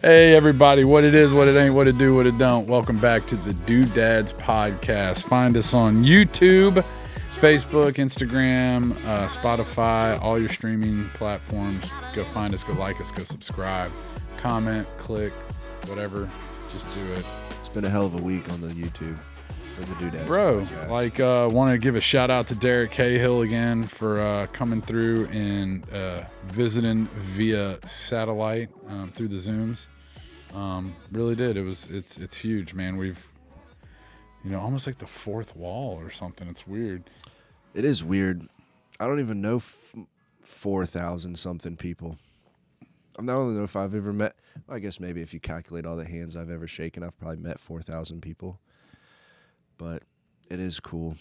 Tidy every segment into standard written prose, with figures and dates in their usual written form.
Hey everybody, what it is, what it ain't, what it do, what it don't. Welcome back to the Doodads Podcast. Find us on YouTube, Facebook, Instagram, Spotify, all your streaming platforms. Go find us, go like us, go subscribe, comment, click, whatever. Just do it. It's been a hell of a week on the YouTube for the Doodads. Bro, podcast. Want to give a shout out to Derek Cahill again for coming through and visiting via satellite through the Zooms. Really did. It's huge, man. We've, almost like the fourth wall or something. It's weird. It is weird. I don't even know 4,000 something people. I don't know if I've ever met. I guess maybe if you calculate all the hands I've ever shaken, I've probably met 4,000 people. But it is cool.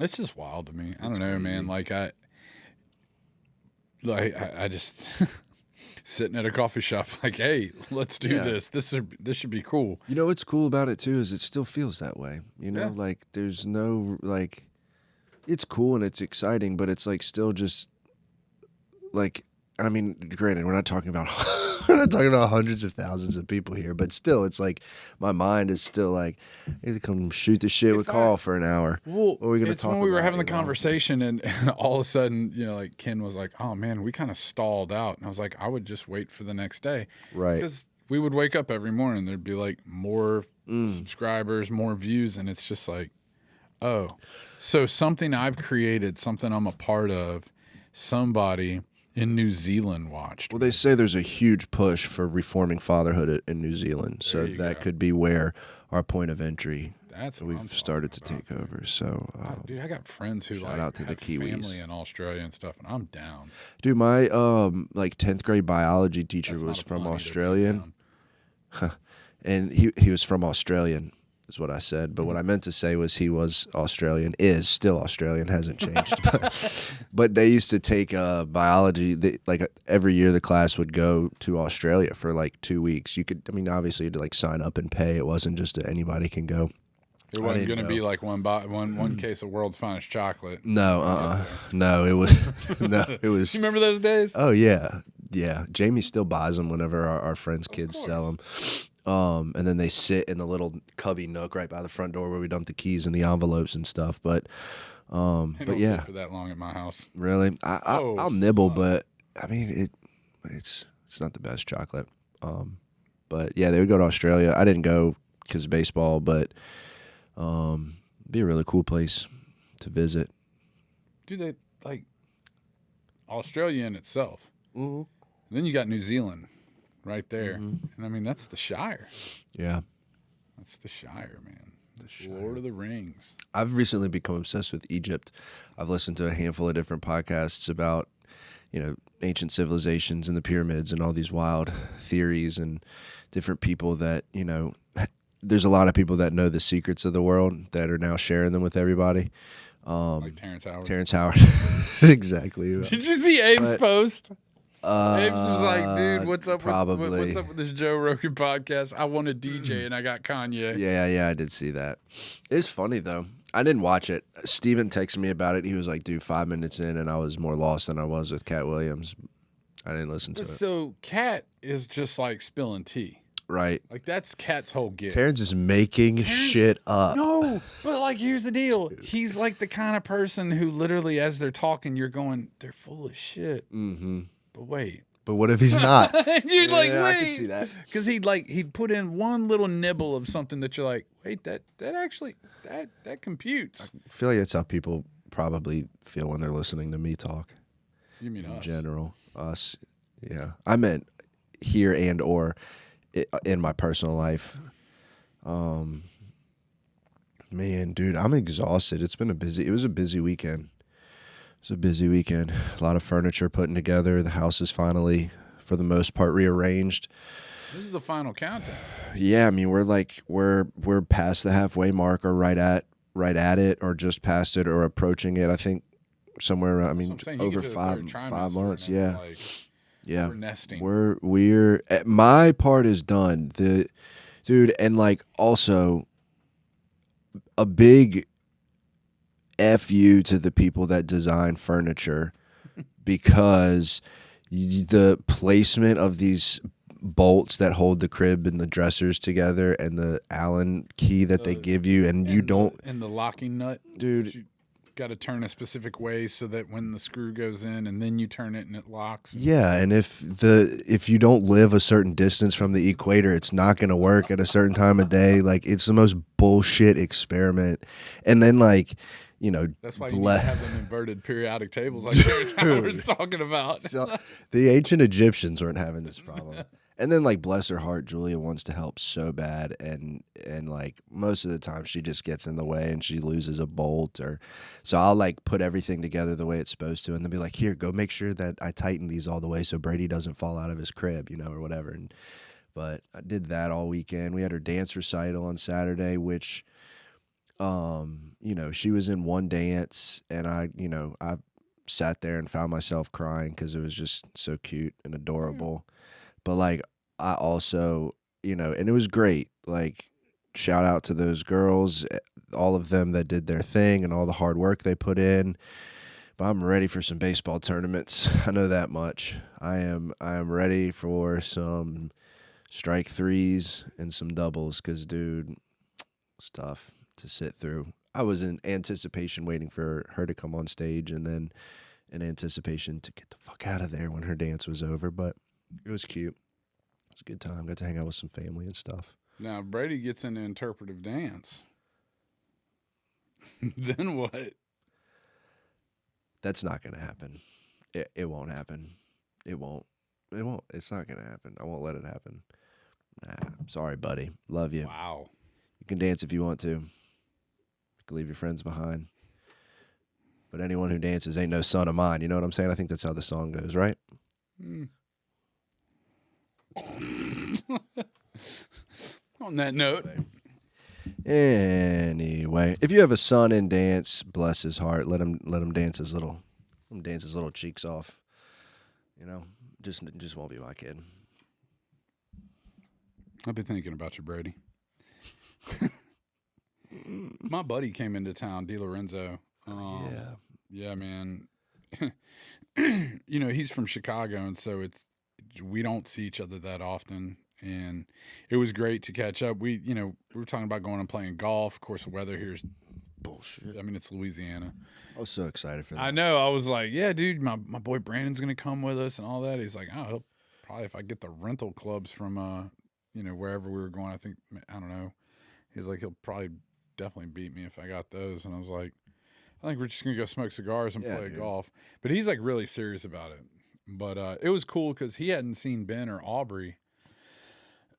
It's just wild to me. I don't know, crazy. man. I just sitting at a coffee shop, like, hey, let's do this. This should be cool. You know what's cool about it too is it still feels that way. Yeah. Like there's no it's cool and it's exciting, but it's like still just like. I mean, granted, we're not talking about hundreds of thousands of people here, but still, it's like my mind is still like, I need to come shoot the shit with Carl for an hour. Well, what are we gonna it's talk when we were about, having the conversation, and all of a sudden, like Ken was like, "Oh man, we kind of stalled out," and I was like, "I would just wait for the next day, right?" Because we would wake up every morning, there'd be like more subscribers, more views, and it's just like, oh, so something I've created, something I'm a part of, somebody in New Zealand watched. Well, they say there's a huge push for reforming fatherhood in New Zealand, so that could be where our point of entry. That's what we've started to take over. So, dude, I got friends who shout out to have the Kiwis. Family in Australia and stuff, and I'm down. Dude, my 10th grade biology teacher was from Australian, and he was from Australian. Is what I said, but what I meant to say was he was Australian, is still Australian, hasn't changed. But they used to take biology. Every year, the class would go to Australia for like 2 weeks. Obviously, you had to sign up and pay. It wasn't just anybody can go. It wasn't going to be like one case of world's finest chocolate. No, no, it was no, it was. You remember those days? Oh yeah. Jamie still buys them whenever our friends' kids sell them. And then they sit in the little cubby nook right by the front door where we dump the keys and the envelopes and stuff. But, They don't yeah, sit for that long at my house. really, I'll nibble, but I mean it's not the best chocolate. But yeah, they would go to Australia. I didn't go because of baseball, but it'd be a really cool place to visit. Dude, they like Australia in itself. Mm-hmm. Then you got New Zealand. Right there. And I mean, that's the Shire. Yeah. That's the Shire, man. The Lord of the Rings. I've recently become obsessed with Egypt. I've listened to a handful of different podcasts about, ancient civilizations and the pyramids and all these wild theories and different people that, there's a lot of people that know the secrets of the world that are now sharing them with everybody. Like Terrence Howard. Terrence Howard. Exactly. Did you see Abe's post? Abe's was like, dude, what's up with this Joe Rogan podcast? I want a DJ and I got Kanye. Yeah, I did see that. It's funny, though. I didn't watch it. Steven texted me about it. He was like, dude, 5 minutes in, and I was more lost than I was with Cat Williams. I didn't listen to it. So Cat is just like spilling tea. Right. Like, that's Cat's whole gig. Terrence is making shit up. No, but here's the deal. He's like the kind of person who literally, as they're talking, you're going, they're full of shit. Mm-hmm. But wait. But what if he's not? You're like, wait. I can see that. Because he'd put in one little nibble of something that you're like, wait, that actually, that computes. I feel like that's how people probably feel when they're listening to me talk. You mean us? In general. Us. Yeah. I meant here and or in my personal life. Man, dude, I'm exhausted. It was a busy weekend. It's a busy weekend. A lot of furniture putting together. The house is finally, for the most part, rearranged. This is the final countdown. Yeah, I mean we're past the halfway mark, or right at it, or just past it, or approaching it. I think somewhere around. I mean, over 5 months. Yeah, yeah. We're nesting. We're my part is done. Dude, and like also a big F you to the people that design furniture because the placement of these bolts that hold the crib and the dressers together and the Allen key that they give you and you don't and the locking nut, dude, you got to turn a specific way so that when the screw goes in and then you turn it and it locks. yeah, and if you don't live a certain distance from the equator, it's not going to work at a certain time of day. Like it's the most bullshit experiment. And then like, you know, that's why you need to have them inverted periodic tables like Terrence was talking about. So, the ancient Egyptians weren't having this problem. And then like bless her heart, Julia wants to help so bad and like most of the time she just gets in the way and she loses a bolt or so I'll like put everything together the way it's supposed to and then be like, here, go make sure that I tighten these all the way so Brady doesn't fall out of his crib, you know, or whatever. But I did that all weekend. We had her dance recital on Saturday, which you know, she was in one dance and I sat there and found myself crying because it was just so cute and adorable. But like I also, you know, and it was great. Like shout out to those girls, all of them that did their thing and all the hard work they put in. But I'm ready for some baseball tournaments. I know that much. I am ready for some strike threes and some doubles because, dude, it's tough to sit through. I was in anticipation waiting for her to come on stage and then in anticipation to get the fuck out of there when her dance was over. But it was cute. It was a good time. Got to hang out with some family and stuff. Now, Brady gets into interpretive dance. Then what? That's not going to happen. It won't happen. It won't. It's not going to happen. I won't let it happen. Nah, sorry, buddy. Love you. Wow. You can dance if you want to. You can leave your friends behind. But anyone who dances ain't no son of mine. You know what I'm saying? I think that's how the song goes, right? On that note. Anyway, if you have a son in dance, bless his heart. Let him dance his little cheeks off. You know, just won't be my kid. I've been thinking about you, Brady. My buddy came into town, DiLorenzo. Yeah, man. You know, he's from Chicago, and so we don't see each other that often. And it was great to catch up. We were talking about going and playing golf. Of course, the weather here is bullshit. I mean, it's Louisiana. I was so excited for that. I know. I was like, yeah, dude, my boy Brandon's going to come with us and all that. He's like, oh, he'll probably, if I get the rental clubs from, wherever we were going, I don't know. He's like, he'll probably definitely beat me if I got those. And I was like, I think we're just going to go smoke cigars and play golf. But he's like really serious about it. But it was cool because he hadn't seen Ben or Aubrey,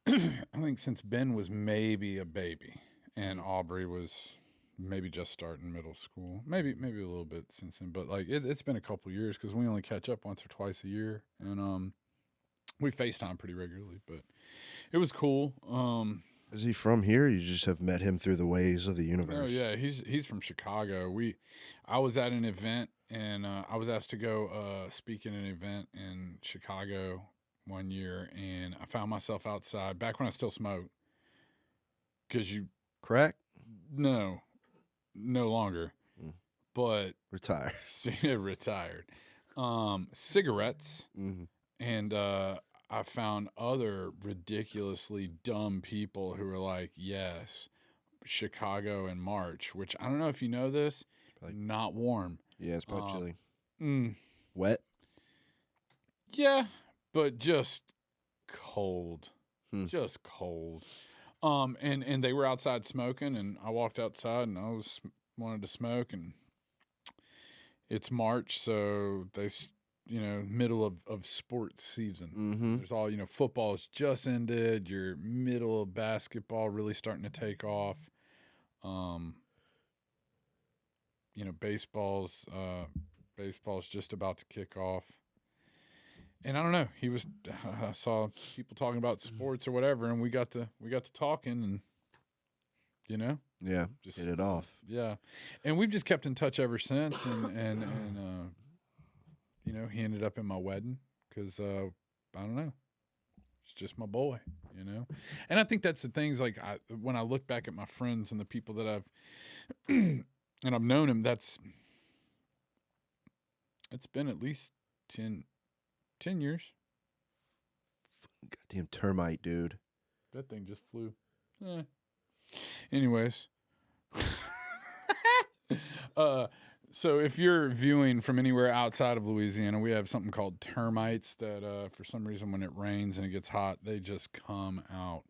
I think, since Ben was maybe a baby. And Aubrey was maybe just starting middle school. Maybe a little bit since then. But like it's been a couple years because we only catch up once or twice a year. And we FaceTime pretty regularly. But it was cool. Is he from here? You just have met him through the ways of the universe. Oh yeah, he's from Chicago. I was at an event and I was asked to go speak in an event in Chicago one year, and I found myself outside back when I still smoked. Cause crack? No longer, but retired. Retired. Cigarettes, and I found other ridiculously dumb people who were like, yes, Chicago in March, which I don't know if you know this, not warm. Yeah, it's probably chilly. Wet? Yeah, but just cold. Just cold. And they were outside smoking, and I walked outside, and I wanted to smoke, and it's March, so they... middle of sports season. There's all, football's just ended. Your middle of basketball really starting to take off. Baseball's just about to kick off. And I don't know. I saw people talking about sports or whatever, and we got to talking, and just hit it off. Yeah, and we've just kept in touch ever since, and he ended up in my wedding because I don't know, It's just my boy, you know? And I think that's the things like when I look back at my friends and the people that I've, and I've known him, it's been at least 10 years. Goddamn termite, dude. That thing just flew. Anyways. So if you're viewing from anywhere outside of Louisiana, we have something called termites that for some reason when it rains and it gets hot, they just come out.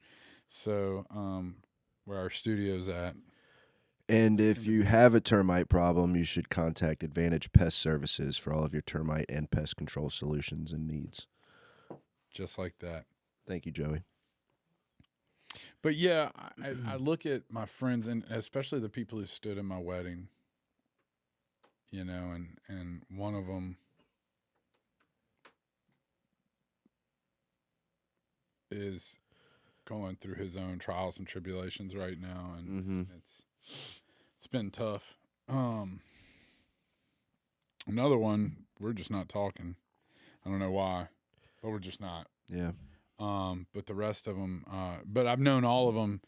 So where our studio's at. And if you have a termite problem, you should contact Advantage Pest Services for all of your termite and pest control solutions and needs. Just like that. Thank you, Joey. But yeah, I look at my friends, and especially the people who stood in my wedding, you know, and one of them is going through his own trials and tribulations right now, and it's been tough. Another one, we're just not talking. I don't know why, but we're just not. Yeah. But the rest of them, but I've known all of them.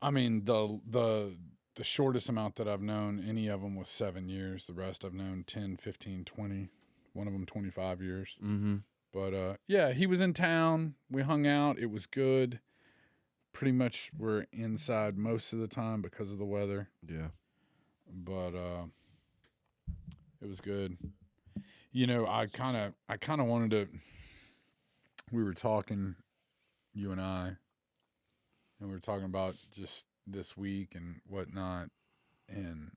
I mean, the shortest amount that I've known any of them was 7 years. The rest I've known 10, 15, 20. One of them 25 years. Mm-hmm. But yeah, he was in town. We hung out. It was good. Pretty much we're inside most of the time because of the weather. Yeah. But it was good. You know, I kind of wanted to. We were talking, you and I, and we were talking about just this week and whatnot, and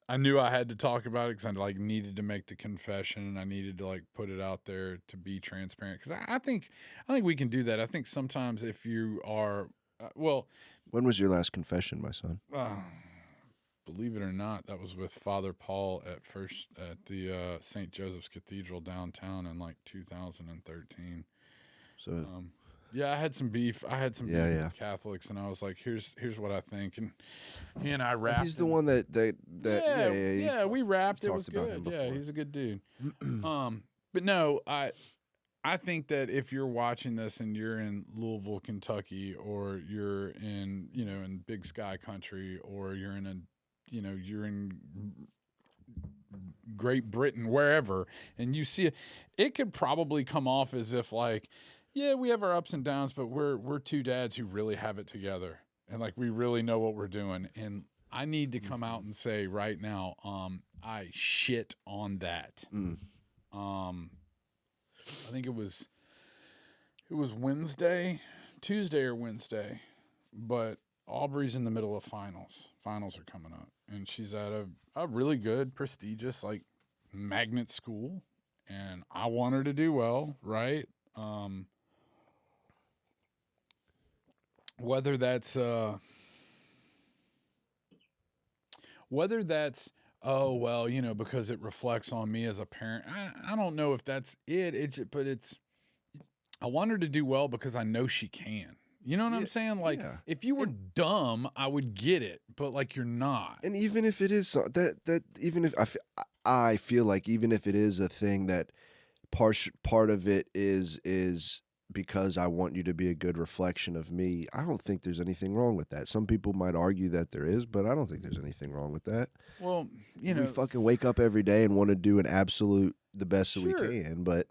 I knew I had to talk about it because I like needed to make the confession, and I needed to like put it out there to be transparent because I think we can do that. I think sometimes if you are, when was your last confession, my son? Believe it or not, that was with Father Paul at the St. Joseph's Cathedral downtown in like 2013. So, yeah, I had some beef. I had some beef Yeah. with Catholics, and I was like, "Here's what I think." And he and I rapped. he's the one that Yeah, we rapped. It was talked about him good. Yeah, before. he's a good dude. But no, I think that if you're watching this and you're in Louisville, Kentucky, or you're in in Big Sky Country, or you're in Great Britain, wherever, and you see it could probably come off as if like, yeah, we have our ups and downs, but we're two dads who really have it together, and like we really know what we're doing. And I need to come out and say right now, I shit on that. I think it was Tuesday or Wednesday, but Aubrey's in the middle of finals. Finals are coming up, and she's at a really good, prestigious, like, magnet school, and I want her to do well, right? Whether that's oh well, because it reflects on me as a parent. I don't know if that's it. But I want her to do well because I know she can. You know what I'm saying? Like, if you were dumb, I would get it, but like you're not. And even if it is that even if I feel like even if it is a thing that part of it is because I want you to be a good reflection of me, I don't think there's anything wrong with that. Some people might argue that there is, but I don't think there's anything wrong with that. Well, we fucking wake up every day and want to do the best that we can, but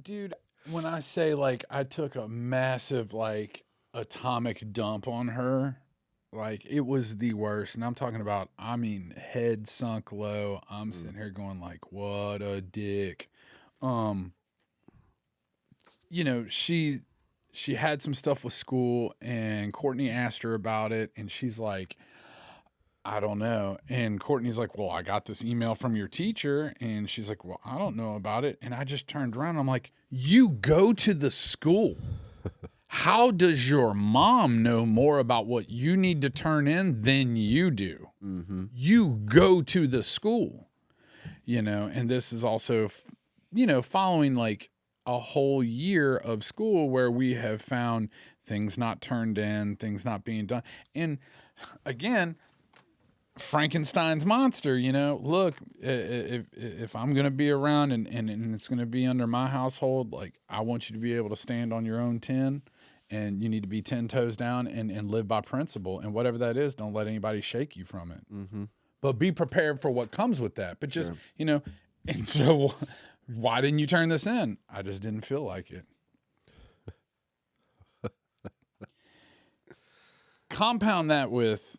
dude, when I say like I took a massive like atomic dump on her, like it was the worst. And I'm talking about, I mean, head sunk low. I'm sitting here going like, what a dick. She had some stuff with school, and Courtney asked her about it, and she's like, I don't know. And Courtney's like, well, I got this email from your teacher. And she's like, well, I don't know about it. And I just turned around. I'm like, you go to the school. How does your mom know more about what you need to turn in than you do? Mm-hmm. You go to the school, and this is also, following like a whole year of school where we have found things not turned in, things not being done. And again, Frankenstein's monster, you know. Look, if I'm going to be around and it's going to be under my household, like, I want you to be able to stand on your own 10, and you need to be 10 toes down and live by principle. And whatever that is, don't let anybody shake you from it. Mm-hmm. But be prepared for what comes with that. But just, you know, and so why didn't you turn this in? I just didn't feel like it. Compound that with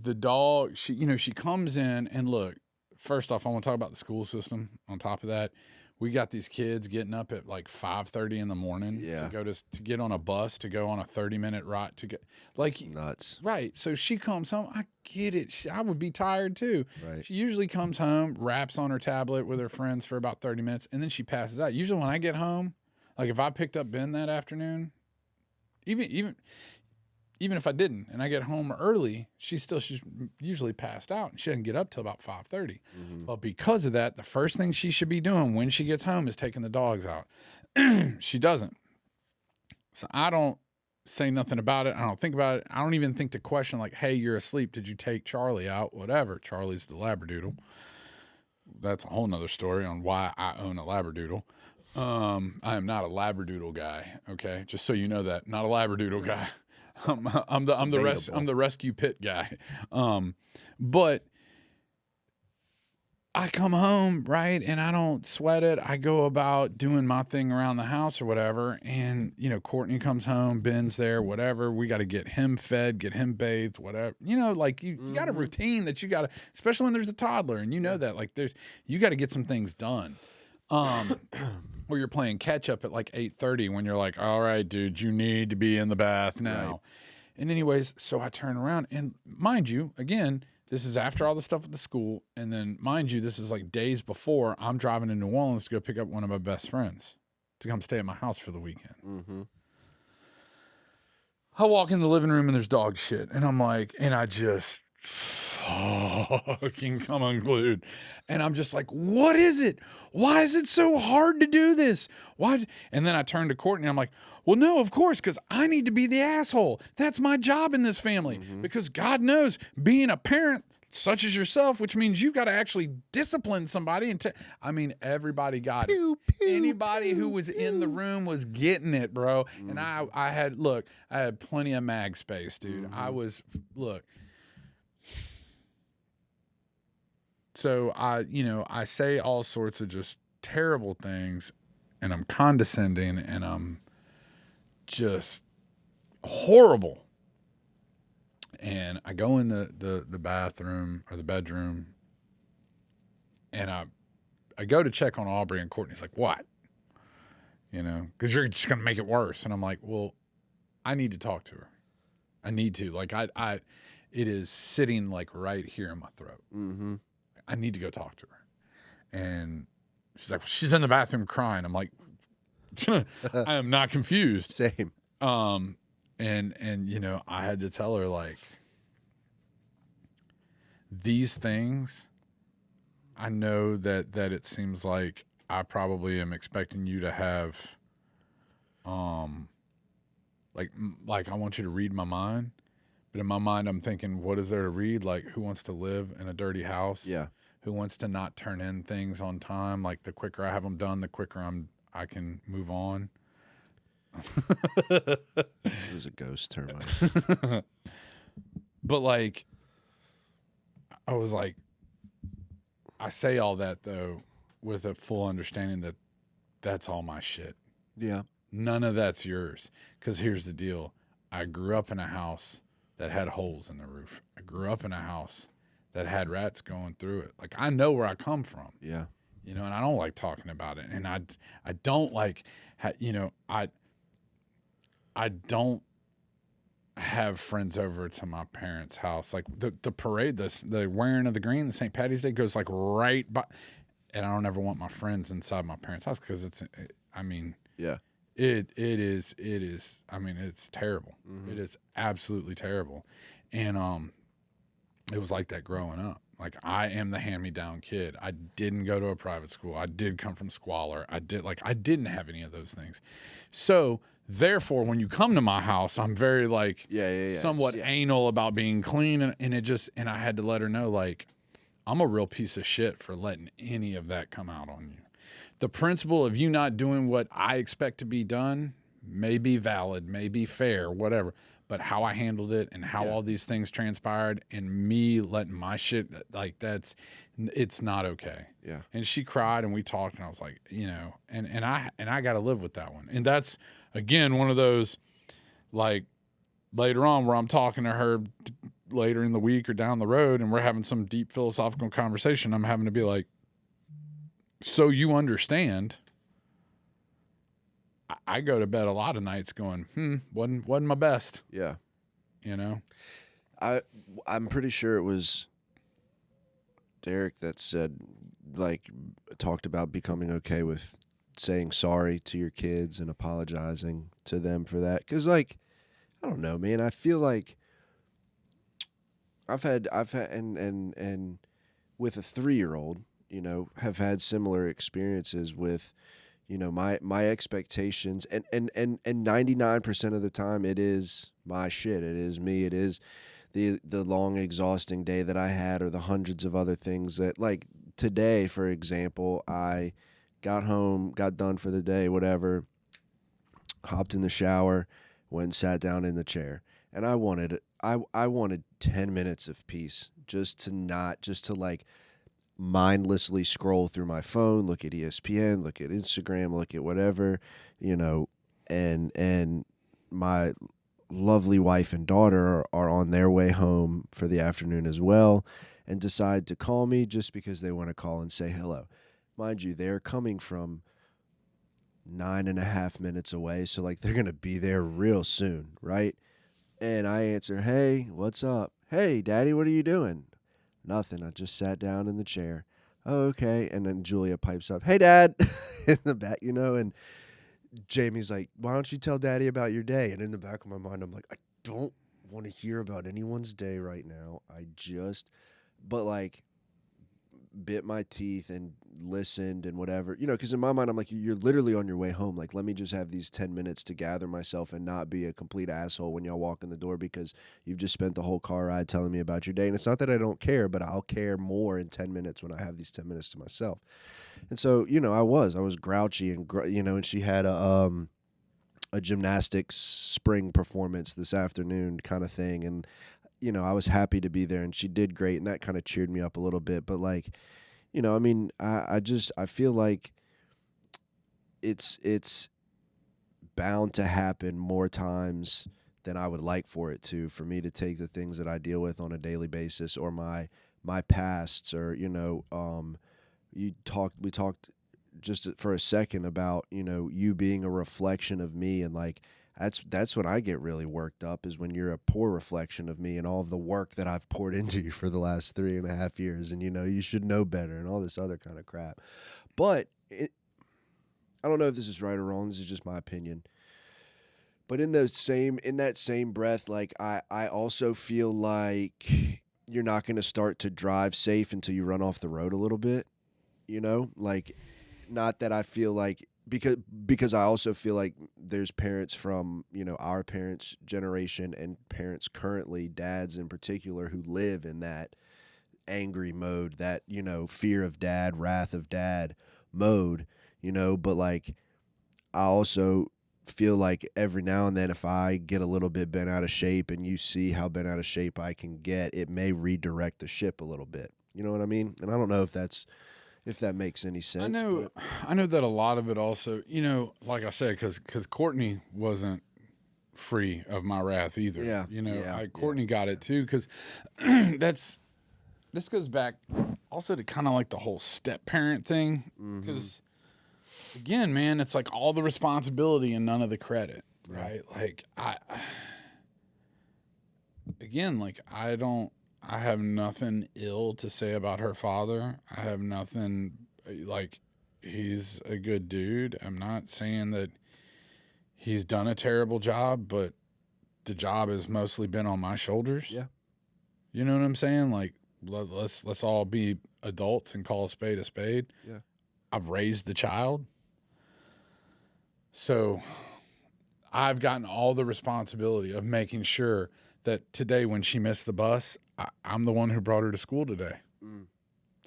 the dog. She comes in, and look, first off, I want to talk about the school system. On top of that, we got these kids getting up at like 5:30 in the morning to get on a bus, to go on a 30-minute ride to get, like, nuts. Right. So she comes home. I get it. I would be tired too. Right. She usually comes home, raps on her tablet with her friends for about 30 minutes, and then she passes out. Usually when I get home, like if I picked up Ben that afternoon, even if I didn't, and I get home early, she's usually passed out, and she doesn't get up till about 5:30. Mm-hmm. But because of that, the first thing she should be doing when she gets home is taking the dogs out. She doesn't. So I don't say nothing about it. I don't think about it. I don't even think to question, like, hey, you're asleep. Did you take Charlie out? Whatever. Charlie's the Labradoodle. That's a whole nother story on why I own a Labradoodle. I am not a Labradoodle guy. Okay. Just so you know that. Not a Labradoodle guy. I'm the rescue pit guy. But I come home, right, and I don't sweat it. I go about doing my thing around the house or whatever, and, you know, Courtney comes home, Ben's there, whatever. We got to get him fed, get him bathed, whatever. You know, like, you got a routine that you got to, especially when there's a toddler, and you know that, like, you got to get some things done. Or you're playing catch up at like 8:30 when you're like, all right, dude, you need to be in the bath now. Right. And anyways, so I turn around, and mind you, again, this is after all the stuff at the school. And then mind you, this is like days before I'm driving to New Orleans to go pick up one of my best friends to come stay at my house for the weekend. Mm-hmm. I walk in the living room and there's dog shit. And I'm like, and I just fucking come unglued. And I'm just like, what is it? Why is it so hard to do this? Why? And then I turn to Courtney and I'm like, well, no, of course, because I need to be the asshole. That's my job in this family. Mm-hmm. Because God knows, being a parent such as yourself, which means you've got to actually discipline somebody. I mean, everybody got it. Anybody who was in the room was getting it, bro. Mm-hmm. And I had plenty of mag space, dude. Mm-hmm. So I say all sorts of just terrible things, and I'm condescending, and I'm just horrible. And I go in the bathroom or the bedroom, and I go to check on Aubrey, and Courtney's like, what? You know, because you're just going to make it worse. And I'm like, well, I need to talk to her. I need to. Like, it is sitting like right here in my throat. Mm-hmm. I need to go talk to her. And she's like, she's in the bathroom crying. I'm like, I am not confused. Same. And you know, I had to tell her, like, these things, I know that it seems like I probably am expecting you to have, like I want you to read my mind. But in my mind, I'm thinking, what is there to read? Like, who wants to live in a dirty house? Yeah. Who wants to not turn in things on time? Like, the quicker I have them done, the quicker I can move on. It was a ghost termite. But, like, I was like, I say all that, though, with a full understanding that that's all my shit. Yeah. None of that's yours. Because here's the deal. I grew up in a house that had holes in the roof. I grew up in a house that had rats going through it. Like, I know where I come from. Yeah. You know, and I don't like talking about it. And I don't like, you know, I don't have friends over to my parents' house. Like, the parade, the wearing of the green, the St. Patty's Day goes like right by, and I don't ever want my friends inside my parents' house because yeah. It is. I mean, it's terrible. Mm-hmm. It is absolutely terrible. And it was like that growing up. Like, I am the hand-me-down kid. I didn't go to a private school. I did come from squalor. I didn't have any of those things. So Therefore, when you come to my house, I'm very like Yeah. somewhat anal about being clean. And I had to let her know, like, I'm a real piece of shit for letting any of that come out on you. The principle of you not doing what I expect to be done may be valid, may be fair, whatever. But how I handled it and how all these things transpired and me letting my shit, like, it's not okay. Yeah. And she cried and we talked and I was like, you know, and I got to live with that one. And that's, again, one of those, like, later on where I'm talking to her later in the week or down the road and we're having some deep philosophical conversation. I'm having to be like, so you understand, I go to bed a lot of nights going, wasn't my best. Yeah. You know? I'm pretty sure it was Derek that said, like, talked about becoming okay with saying sorry to your kids and apologizing to them for that. 'Cause, like, I don't know, man. I feel like I've had and with a 3-year-old, you know, have had similar experiences with, you know, my expectations and 99% of the time it is my shit. It is me. It is the long exhausting day that I had or the hundreds of other things that, like, today, for example, I got home, got done for the day, whatever, hopped in the shower, went and sat down in the chair. And I wanted 10 minutes of peace just to like mindlessly scroll through my phone, look at ESPN, look at Instagram, look at whatever, you know, and my lovely wife and daughter are on their way home for the afternoon as well and decide to call me just because they want to call and say hello. Mind you, they're coming from 9.5 minutes away, so, like, they're going to be there real soon, right? And I answer, hey, what's up? Hey, Daddy, what are you doing? Nothing. I just sat down in the chair. Oh, okay. And then Julia pipes up, hey, Dad, in the back, you know, and Jamie's like, why don't you tell Daddy about your day? And in the back of my mind, I'm like, I don't want to hear about anyone's day right now. But, like, bit my teeth and listened and whatever, you know, because in my mind, I'm like, you're literally on your way home. Like, let me just have these 10 minutes to gather myself and not be a complete asshole when y'all walk in the door because you've just spent the whole car ride telling me about your day. And it's not that I don't care, but I'll care more in 10 minutes when I have these 10 minutes to myself. And so, you know, I was grouchy and, you know, and she had a gymnastics spring performance this afternoon kind of thing. And, you know, I was happy to be there and she did great and that kind of cheered me up a little bit. But, like, you know, I mean, I feel like it's bound to happen more times than I would like for it to, for me to take the things that I deal with on a daily basis or my pasts or, you know, we talked just for a second about, you know, you being a reflection of me and, like, that's when I get really worked up is when you're a poor reflection of me and all of the work that I've poured into you for the last 3.5 years. And, you know, you should know better and all this other kind of crap. But I don't know if this is right or wrong. This is just my opinion. But in that same breath, like, I also feel like you're not going to start to drive safe until you run off the road a little bit, you know, like, not that I feel like, because I also feel like there's parents from, you know, our parents' generation and parents currently, dads in particular, who live in that angry mode, that, you know, fear of dad, wrath of dad mode, you know, but, like, I also feel like every now and then if I get a little bit bent out of shape and you see how bent out of shape I can get, it may redirect the ship a little bit. You know what I mean? And I don't know if that makes any sense. I know that a lot of it also, you know, like I said, because Courtney wasn't free of my wrath either. Yeah. You know, Yeah. Courtney got it too, because this goes back also to kind of like the whole step parent thing. Because, again, man, it's like all the responsibility and none of the credit, right? Like, I have nothing ill to say about her father. I have nothing, like, he's a good dude. I'm not saying that he's done a terrible job, but the job has mostly been on my shoulders. Yeah. You know what I'm saying? Like, let's all be adults and call a spade a spade. Yeah. I've raised the child. So I've gotten all the responsibility of making sure that today when she missed the bus, I'm the one who brought her to school today.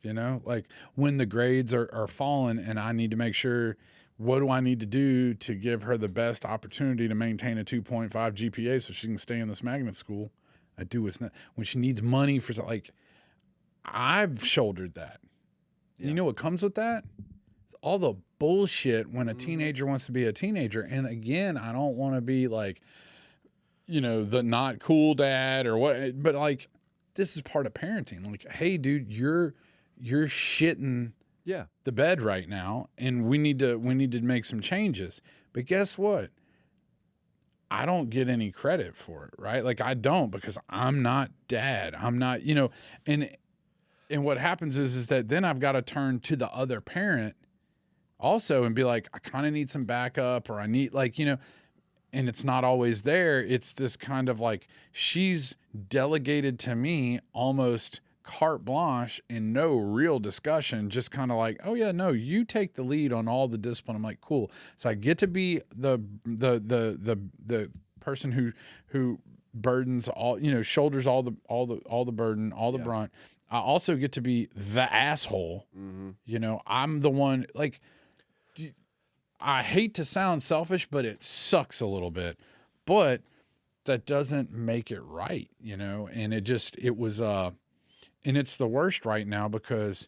You know, like when the grades are falling and I need to make sure, what do I need to do to give her the best opportunity to maintain a 2.5 GPA so she can stay in this magnet school? I do what's not, when she needs money for, like, I've shouldered that. Yeah. You know what comes with that? It's all the bullshit when a teenager wants to be a teenager. And again, I don't want to be like, you know, the not cool dad or what, but like, this is part of parenting. Like, hey, dude, you're shitting the bed right now, and we need to make some changes. But guess what? I don't get any credit for it, right? Like, I don't, because I'm not dad. I'm not, you know, and what happens is that then I've got to turn to the other parent also and be like, I kind of need some backup, or I need, like, you know, and it's not always there. It's this kind of like, she's delegated to me almost carte blanche and no real discussion, just kind of like, oh yeah, no, you take the lead on all the discipline. I'm like, cool. So I get to be the person who burdens all, you know, shoulders all the burden, all the brunt. I also get to be the asshole. You know, I'm the one, like, I hate to sound selfish, but it sucks a little bit, but that doesn't make it right, you know? And it was, and it's the worst right now because,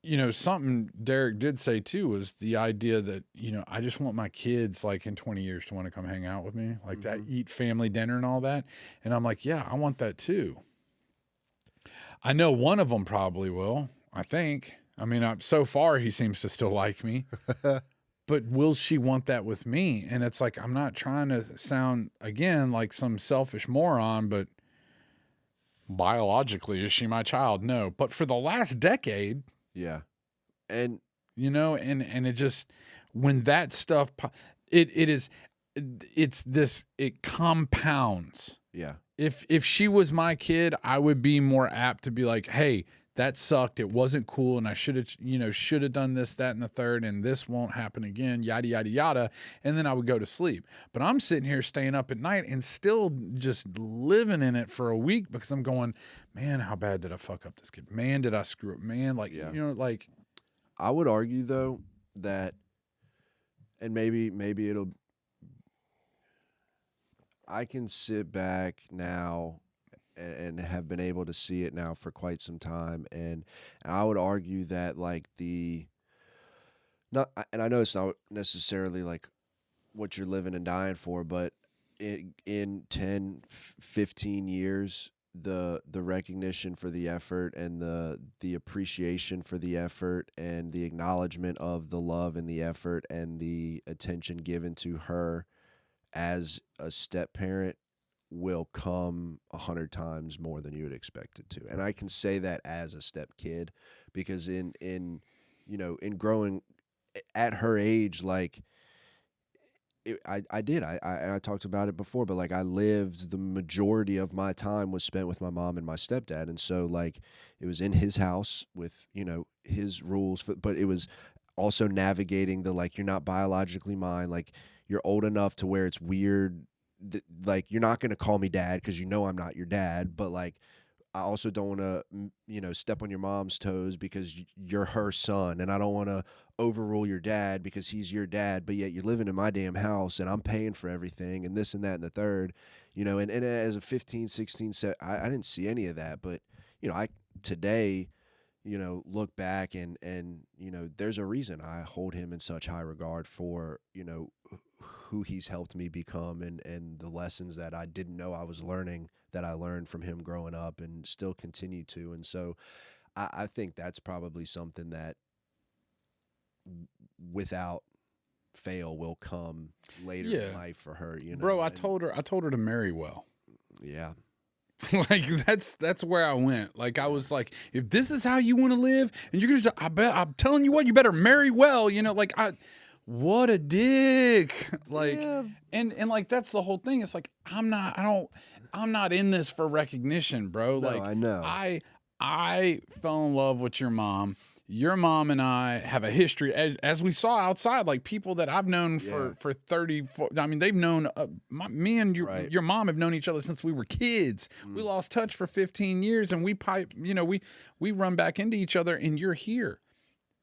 you know, something Derek did say too was the idea that, you know, I just want my kids, like, in 20 years to want to come hang out with me, like that, eat family dinner and all that. And I'm like, yeah, I want that too. I know one of them probably will, I think. I mean, so far he seems to still like me, but will she want that with me? And it's like, I'm not trying to sound, again, like some selfish moron, but biologically, is she my child? No. But for the last decade. Yeah. And, you know, and it just, when that stuff, it compounds. Yeah. If she was my kid, I would be more apt to be like, hey, that sucked. It wasn't cool. And I should have done this, that, and the third, and this won't happen again, yada, yada, yada. And then I would go to sleep. But I'm sitting here staying up at night and still just living in it for a week because I'm going, man, how bad did I fuck up this kid? Man, did I screw up? Man, like, you know, like. I would argue, though, that, and maybe it'll, I can sit back now and have been able to see it now for quite some time, and I would argue that, like, and I know it's not necessarily like what you're living and dying for, but in 10, 15 years, the recognition for the effort and the appreciation for the effort and the acknowledgement of the love and the effort and the attention given to her as a step parent will come 100 times more than you would expect it to. And I can say that as a step kid, because in you know, in growing at her age, like, I talked about it before, but like, I lived, the majority of my time was spent with my mom and my stepdad. And so, like, it was in his house with, you know, his rules, but it was also navigating the, like, you're not biologically mine. Like, you're old enough to where it's weird. Like, you're not going to call me dad because you know I'm not your dad, but, like, I also don't want to, you know, step on your mom's toes because you're her son, and I don't want to overrule your dad because he's your dad, but yet you're living in my damn house and I'm paying for everything and this and that and the third, you know, and as a 15, 16, I didn't see any of that, but, you know, I today, you know, look back and, you know, there's a reason I hold him in such high regard for, you know, who he's helped me become and the lessons that I didn't know I was learning that I learned from him growing up and still continue to. And so I think that's probably something that without fail will come later in life for her, you know. Bro, I told her to marry well. Yeah. Like, that's where I went. Like, I was like, if this is how you want to live and you're going to, I'm telling you what, you better marry well, you know, like, what a dick. Like, and like, that's the whole thing. It's like, I'm not in this for recognition, bro. No, like, I know. I fell in love with your mom. your mom and I have a history, as we saw outside, like people that I've known for 30, I mean, they've known, me and your mom have known each other since we were kids. We lost touch for 15 years and we run back into each other, and you're here.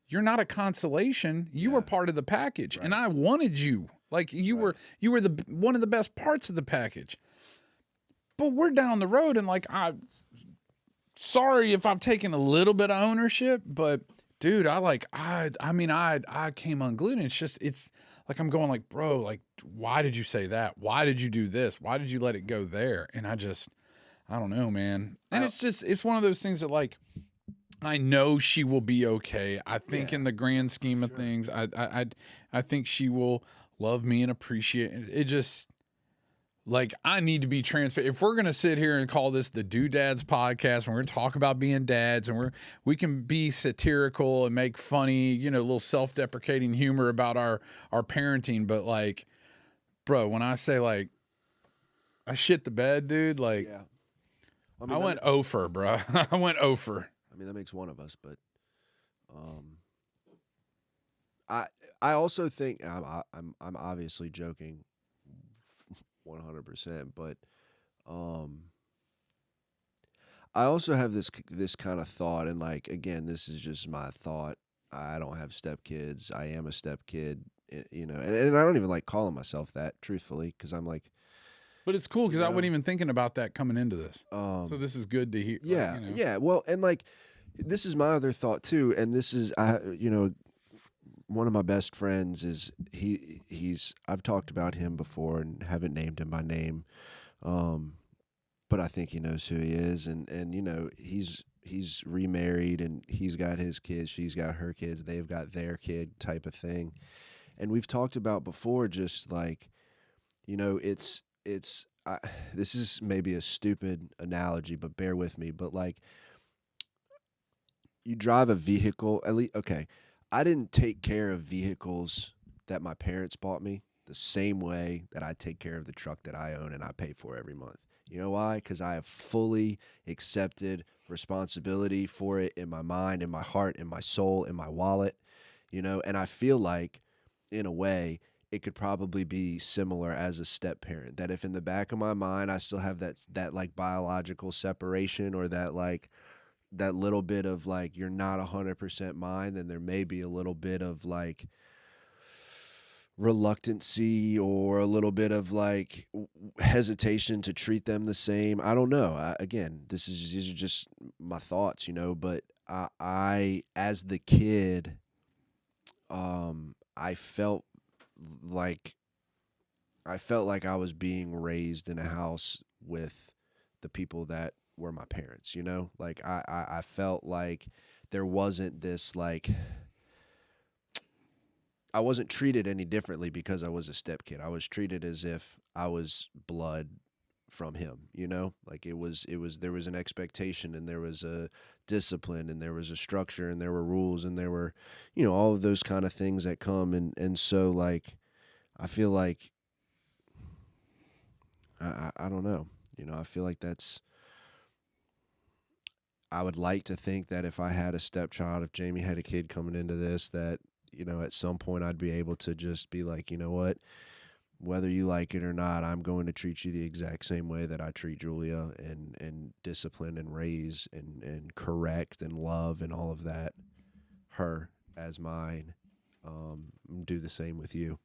You're not a consolation. You were part of the package, and I wanted you. Like you were one of the best parts of the package. But we're down the road, and like sorry if I've taken a little bit of ownership, but dude, I came unglued, and it's like I'm going like, bro, like why did you say that? Why did you do this? Why did you let it go there? And I don't know, man. And it's one of those things that like I know she will be okay. I think in the grand scheme of things, I think she will love me and appreciate it. It just, like, I need to be transparent. If we're going to sit here and call this the Doodads podcast, and we're going to talk about being dads, and we can be satirical and make funny, little self-deprecating humor about our parenting. But like, bro, when I say like, I shit the bed, dude, like, I went over, bro. I went over. I mean, that makes one of us, but I also think I'm obviously joking 100%, but I also have this kind of thought, and like, again, this is just my thought. I don't have stepkids. I am a stepkid, and I don't even like calling myself that, truthfully, because I'm like. But it's cool because I wasn't even thinking about that coming into this. So this is good to hear. Yeah, yeah. Well, and like, this is my other thought too, and this is one of my best friends is he's I've talked about him before and haven't named him by name, but I think he knows who he is, and he's remarried and he's got his kids, she's got her kids, they've got their kid type of thing, and we've talked about before just like, this is maybe a stupid analogy, but bear with me. But like, you drive a vehicle, at least, okay, I didn't take care of vehicles that my parents bought me the same way that I take care of the truck that I own and I pay for every month. You know why? Because I have fully accepted responsibility for it in my mind, in my heart, in my soul, in my wallet, and I feel like, in a way, it could probably be similar as a step parent, that if in the back of my mind I still have that like biological separation, or that like that little bit of like, you're not 100% mine, then there may be a little bit of like reluctancy or a little bit of like hesitation to treat them the same. I don't know. Again, these are just my thoughts, but I as the kid, I felt like I was being raised in a house with the people that were my parents, like I felt like there wasn't this, like, I wasn't treated any differently because I was a step kid. I was treated as if I was blood from him, like there was an expectation, and there was a discipline, and there was a structure, and there were rules, and there were, all of those kind of things that come. And so like, I feel like, I don't know, I feel like I would like to think that if I had a stepchild, if Jamie had a kid coming into this, that, at some point I'd be able to just be like, you know what, whether you like it or not, I'm going to treat you the exact same way that I treat Julia, and discipline and raise and correct and love and all of that, her as mine. Do the same with you,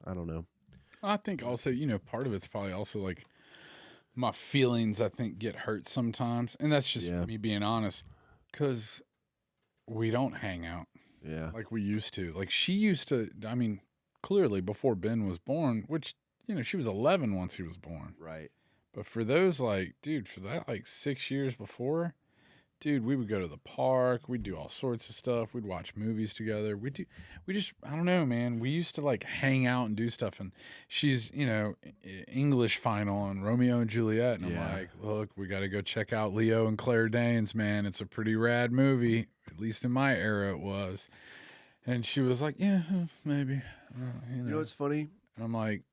I don't know. I think also, part of it's probably also like my feelings, I think, get hurt sometimes. And that's just me being honest, because we don't hang out like we used to. Like, she used to, I mean, clearly before Ben was born, which, she was 11 once he was born. Right. But for those, like, dude, for that, like, 6 years before, dude, we would go to the park. We'd do all sorts of stuff. We'd watch movies together. We just, I don't know, man. We used to like hang out and do stuff. And she's, English final and Romeo and Juliet. And I'm like, look, we got to go check out Leo and Claire Danes, man. It's a pretty rad movie. At least in my era, it was. And she was like, yeah, maybe. You know what's funny? And I'm like,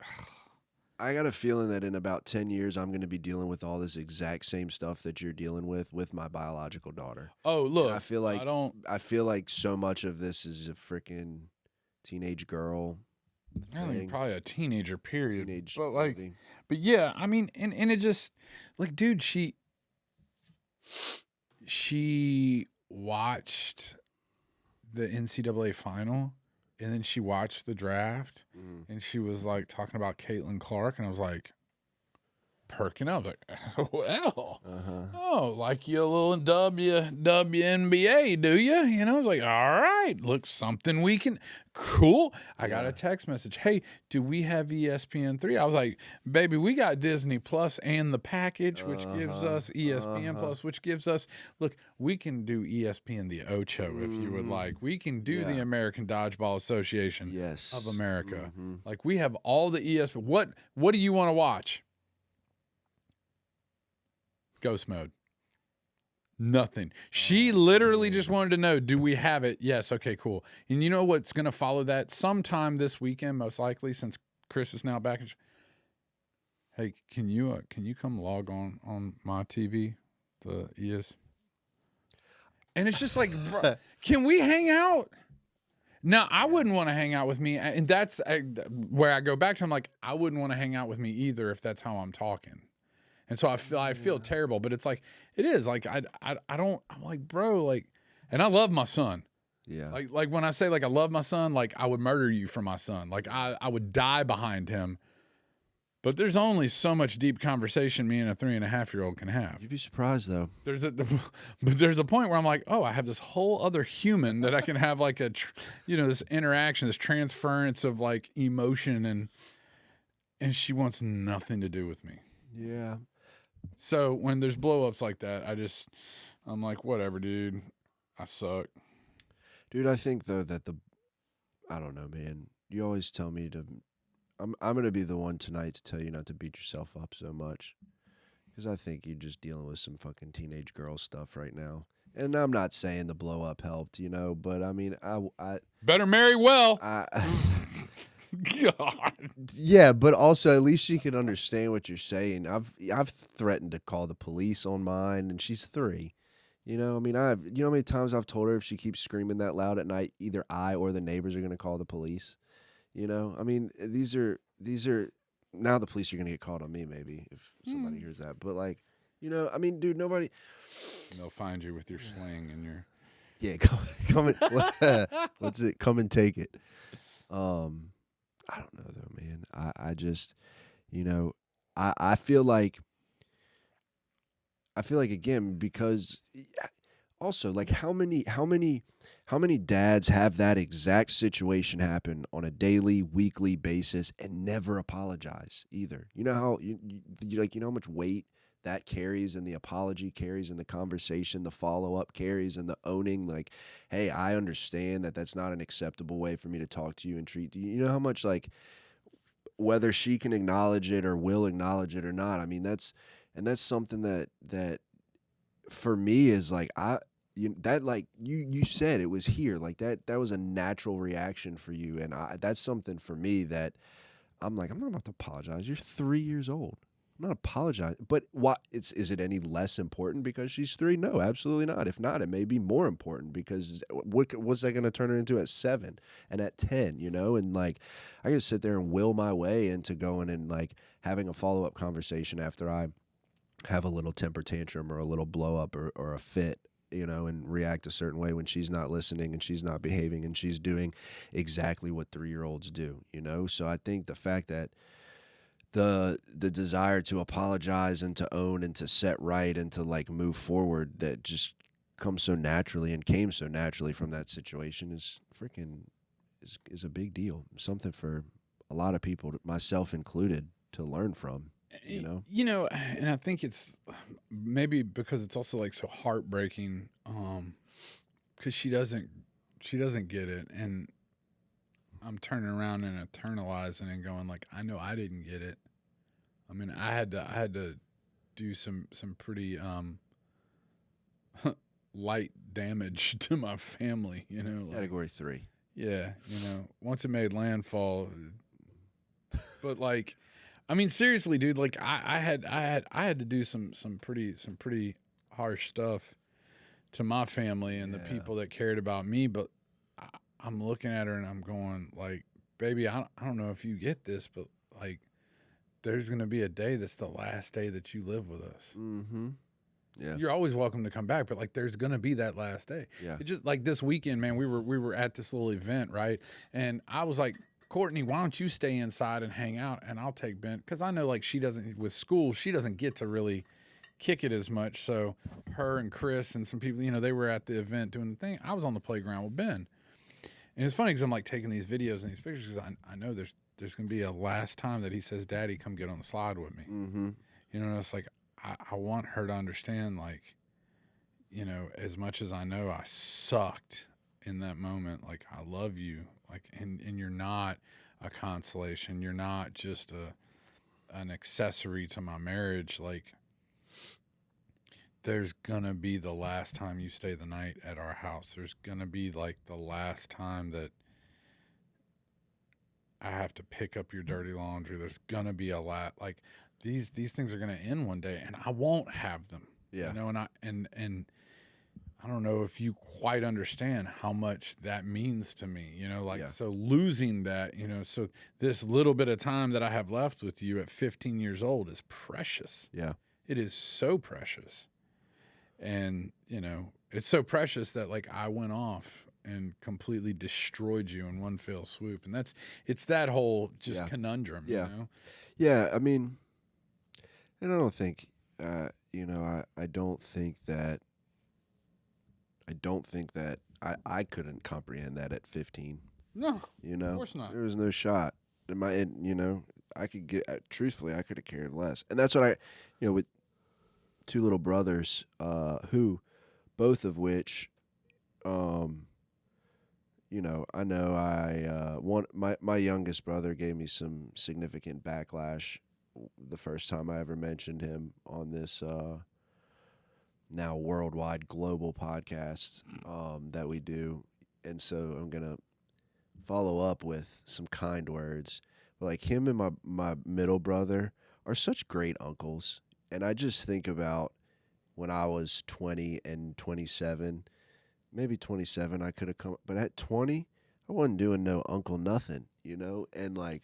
I got a feeling that in about 10 years, I'm going to be dealing with all this exact same stuff that you're dealing with my biological daughter. Oh, look, And I feel like so much of this is a freaking teenage girl. I mean, probably a teenager period. Teenage but like, movie. but yeah, I mean, and it just like, dude, she watched the NCAA final, and then she watched the draft, and she was like talking about Caitlin Clark, and I was like, perking up, like, well, oh, like you a little WNBA, do you? You know, I was like, all right, look, something we can, cool. I got a text message, hey, do we have ESPN3? I was like, baby, we got Disney Plus and the package, which gives us ESPN Plus, which gives us, look, we can do ESPN the Ocho if you would like. We can do the American Dodgeball Association of America. Like, we have all the ESPN. What do you want to watch? Ghost mode. Nothing. She literally just wanted to know, do we have it? Yes. Okay, cool. And you know what's going to follow that? Sometime this weekend, most likely, since Chris is now back. Hey, can you come log on my TV, the ES? And it's just like, bro, can we hang out? Now, I wouldn't want to hang out with me. And that's where I go back to. I'm like, I wouldn't want to hang out with me either if that's how I'm talking. And so I feel terrible, but it's like, it is like, I'm like, bro, like, and I love my son. Yeah. Like when I say like, I love my son, like I would murder you for my son. Like I would die behind him, but there's only so much deep conversation me and a 3.5-year-old can have. You'd be surprised though. There's a point where I'm like, oh, I have this whole other human that I can have like this interaction, this transference of like emotion, and she wants nothing to do with me. Yeah. So when there's blow-ups like that, I'm like, whatever, dude. I suck. Dude, I think though that I don't know, man. You always tell me to. I'm gonna be the one tonight to tell you not to beat yourself up so much, because I think you're just dealing with some fucking teenage girl stuff right now. And I'm not saying the blow up helped, but I mean, I better marry well. God. Yeah, but also at least she can understand what you're saying. I've threatened to call the police on mine, and she's 3. I mean, how many times I've told her if she keeps screaming that loud at night, either I or the neighbors are going to call the police. I mean, these are now the police are going to get called on me maybe if somebody hears that. But like, I mean, dude, nobody. They'll find you with your sling and your. Yeah, come and what's it? Come and take it. I don't know though, man. I just, I feel like again, because also like how many dads have that exact situation happen on a daily, weekly basis and never apologize either. You know how you know how much weight that carries, and the apology carries, and the conversation, the follow-up carries, and the owning, like, hey, I understand that that's not an acceptable way for me to talk to you and treat you. You know how much, like, whether she can acknowledge it or will acknowledge it or not, I mean, that's something that for me is like, you said it was here, like that was a natural reaction for you, and that's something for me that I'm like, I'm not about to apologize. You're 3 years old. I'm not apologizing. But is it any less important because she's 3? No, absolutely not. If not, it may be more important, because what's that going to turn her into at 7 and at 10, And like, I got to sit there and will my way into going and like having a follow-up conversation after I have a little temper tantrum or a little blow up or a fit, and react a certain way when she's not listening and she's not behaving and she's doing exactly what 3-year-olds do, So I think the fact that the desire to apologize and to own and to set right and to like move forward, that just comes so naturally and came so naturally from that situation, is a big deal. Something for a lot of people, myself included, to learn from. And I think it's maybe because it's also like so heartbreaking, because she doesn't get it, and I'm turning around and internalizing and going like, I know I didn't get it. I mean, I had to do some pretty light damage to my family, like, Category 3. Yeah, once it made landfall, but like, I mean, seriously, dude. Like I had to do some pretty harsh stuff to my family and the people that cared about me. But I'm looking at her and I'm going like, baby, I don't know if you get this, but like, there's gonna be a day that's the last day that you live with us. Mm-hmm. Yeah. You're always welcome to come back, but like, there's gonna be that last day. Yeah. It just like this weekend, man. We were at this little event, right? And I was like, Courtney, why don't you stay inside and hang out, and I'll take Ben, because I know like she doesn't with school, she doesn't get to really kick it as much. So her and Chris and some people, they were at the event doing the thing. I was on the playground with Ben, and it's funny because I'm like taking these videos and these pictures because I know there's gonna be a last time that he says, "Daddy, come get on the slide with me." Mm-hmm. And it's like I want her to understand, like, as much as I know I sucked in that moment, like, I love you, like, and you're not a consolation, you're not just an accessory to my marriage. Like, there's gonna be the last time you stay the night at our house. There's gonna be like the last time that I have to pick up your dirty laundry. There's gonna be a lot, like, these things are gonna end one day, and I won't have them. Yeah. And I don't know if you quite understand how much that means to me, so losing that, so this little bit of time that I have left with you at 15 years old is precious. Yeah. It is so precious. And, it's so precious that like I went off and completely destroyed you in one fell swoop. And it's that whole just conundrum, Yeah. I mean, and I don't think, I don't think that I couldn't comprehend that at 15. No, of course not. There was no shot. I could truthfully, I could have cared less. And that's what with two little brothers, who, both of which, I know my youngest brother gave me some significant backlash the first time I ever mentioned him on this, now worldwide global podcast that we do. And so I'm going to follow up with some kind words. But like, him and my middle brother are such great uncles. And I just think about when I was 20 and 27, maybe 27 I could have come, but at 20 I wasn't doing no uncle nothing, and like,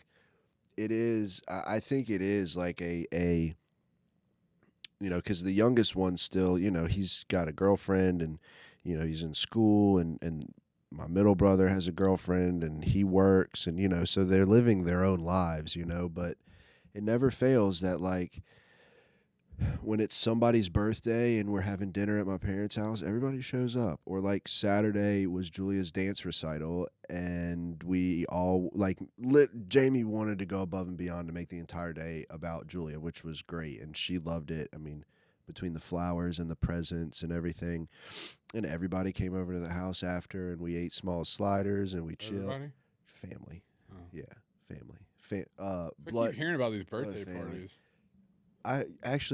I think it is like a because the youngest one still, he's got a girlfriend and, he's in school, and my middle brother has a girlfriend and he works, and, so they're living their own lives, but it never fails that, like, when it's somebody's birthday and we're having dinner at my parents' house, everybody shows up. Or like Saturday was Julia's dance recital, and we all Jamie wanted to go above and beyond to make the entire day about Julia, which was great, and she loved it. I mean, between the flowers and the presents and everything, and everybody came over to the house after, and we ate small sliders and we chilled. Everybody? Family, family. I keep hearing about these birthday parties.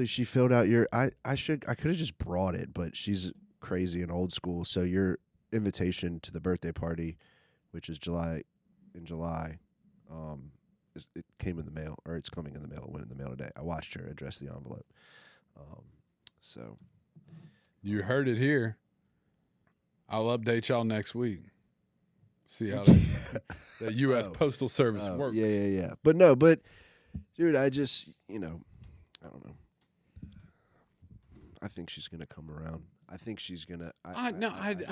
She filled out your. I could have just brought it, but she's crazy and old school. So your invitation to the birthday party, which is in July, it came in the mail, or it's coming in the mail. It went in the mail today. I watched her address the envelope. So you heard it here. I'll update y'all next week. See how the U.S. Postal Service works. Yeah. But dude, I just I don't know. I think she's gonna come around. I think she's gonna. I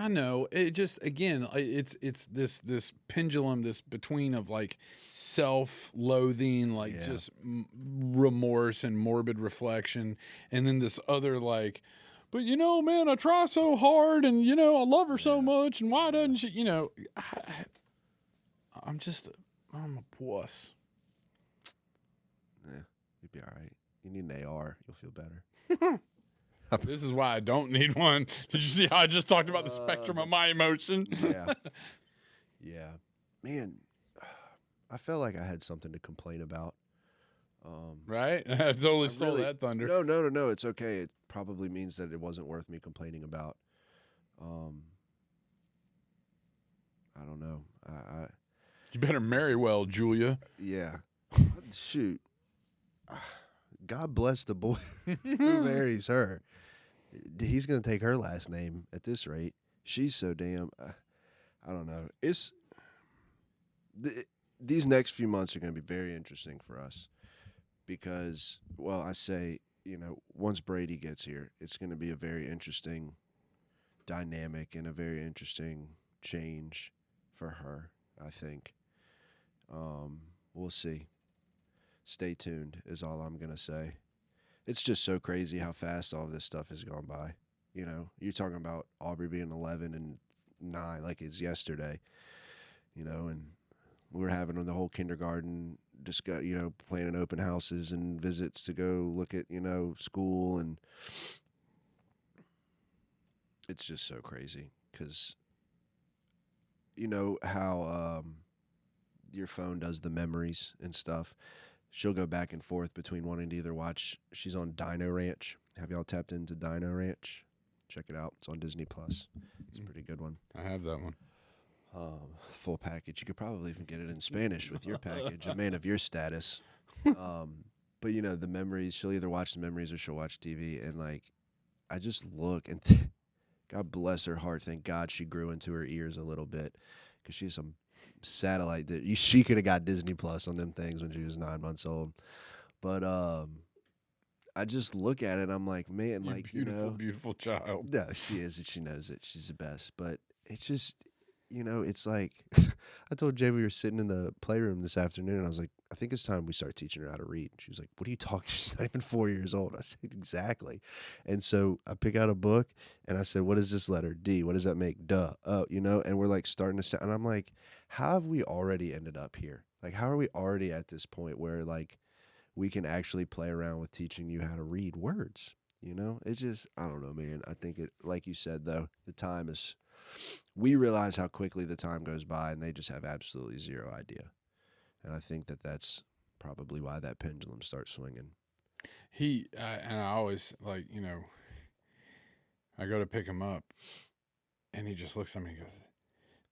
know. It just, again, it's this pendulum, this between of like self-loathing, like just remorse and morbid reflection, and then this other like, but man, I try so hard, and I love her so much, and why doesn't she? I'm a puss. Yeah, you'll be all right. You need an AR. You'll feel better. This is why I don't need one. Did you see how I just talked about the spectrum of my emotion? Yeah. Man, I felt like I had something to complain about. Right? I totally stole that thunder. No. It's okay. It probably means that it wasn't worth me complaining about. I don't know. You better marry well, Julia. Yeah. Shoot. God bless the boy who marries her. He's going to take her last name at this rate. She's so damn. I don't know. These next few months are going to be very interesting for us because, well, I say, once Brady gets here, it's going to be a very interesting dynamic and a very interesting change for her, I think. We'll see. Stay tuned is all I'm going to say. It's just so crazy how fast all this stuff has gone by. You're talking about Aubrey being 11 and 9 like it's yesterday, and we were having the whole kindergarten discuss, planning open houses and visits to go look at, school. And it's just so crazy because how your phone does the memories and stuff. She'll go back and forth between wanting to either watch. She's on Dino Ranch. Have y'all tapped into Dino Ranch? Check it out. It's on Disney Plus. It's a pretty good one. I have that one. Full package. You could probably even get it in Spanish with your package. A man of your status. But the memories. She'll either watch the memories or she'll watch TV. And I just look and God bless her heart. Thank God she grew into her ears a little bit because she's some satellite that she could have got Disney Plus on them things when she was 9 months old. But I just look at it and I'm like, man, beautiful child. No, she is, and she knows it. She's the best. But it's just, it's like I told Jay we were sitting in the playroom this afternoon and I was like, I think it's time we start teaching her how to read. She was like, what are you talking? She's not even 4 years old. I said, exactly. And so I pick out a book and I said, what is this letter? D. What does that make? Duh. Oh, and we're starting to sound. And I'm like, how have we already ended up here? How are we already at this point where we can actually play around with teaching you how to read words? It's just, I don't know, man. I think it, like you said, though, the time is, we realize how quickly the time goes by and they just have absolutely zero idea. And I think that that's probably why that pendulum starts swinging. And I always I go to pick him up and he just looks at me and goes,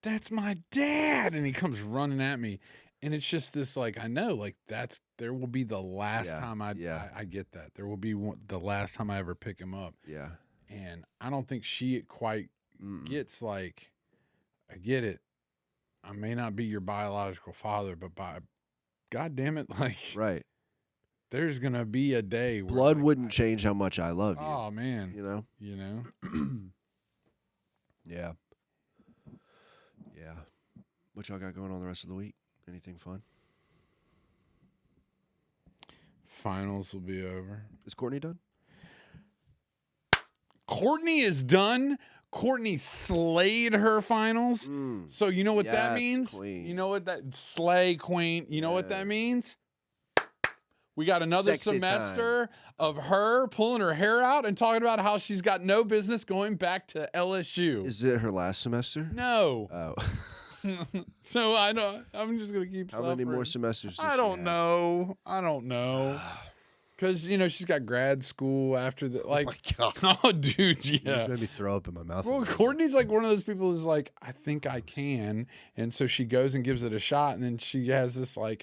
that's my dad. And he comes running at me. And it's just this, I know, there will be the last time I get that. There will be the last time I ever pick him up. Yeah. And I don't think she quite gets I get it. I may not be your biological father, but God damn it, right. There's going to be a day where blood wouldn't change how much I love you. Oh, man. Yeah. Yeah. What y'all got going on the rest of the week? Anything fun? Finals will be over. Is Courtney done? Courtney is done. Courtney slayed her finals. So you know what that means? Queen. You know what that slay queen. You know what that means? We got another semester of her pulling her hair out and talking about how she's got no business going back to LSU. Is it her last semester? No. Oh. So I know I'm just gonna keep. How many more semesters? Does I don't know. Because, she's got grad school after the, oh my God. Oh, dude, yeah. You just made me throw up in my mouth. Well, Courtney's one of those people who's I think I can. And so she goes and gives it a shot. And then she has this I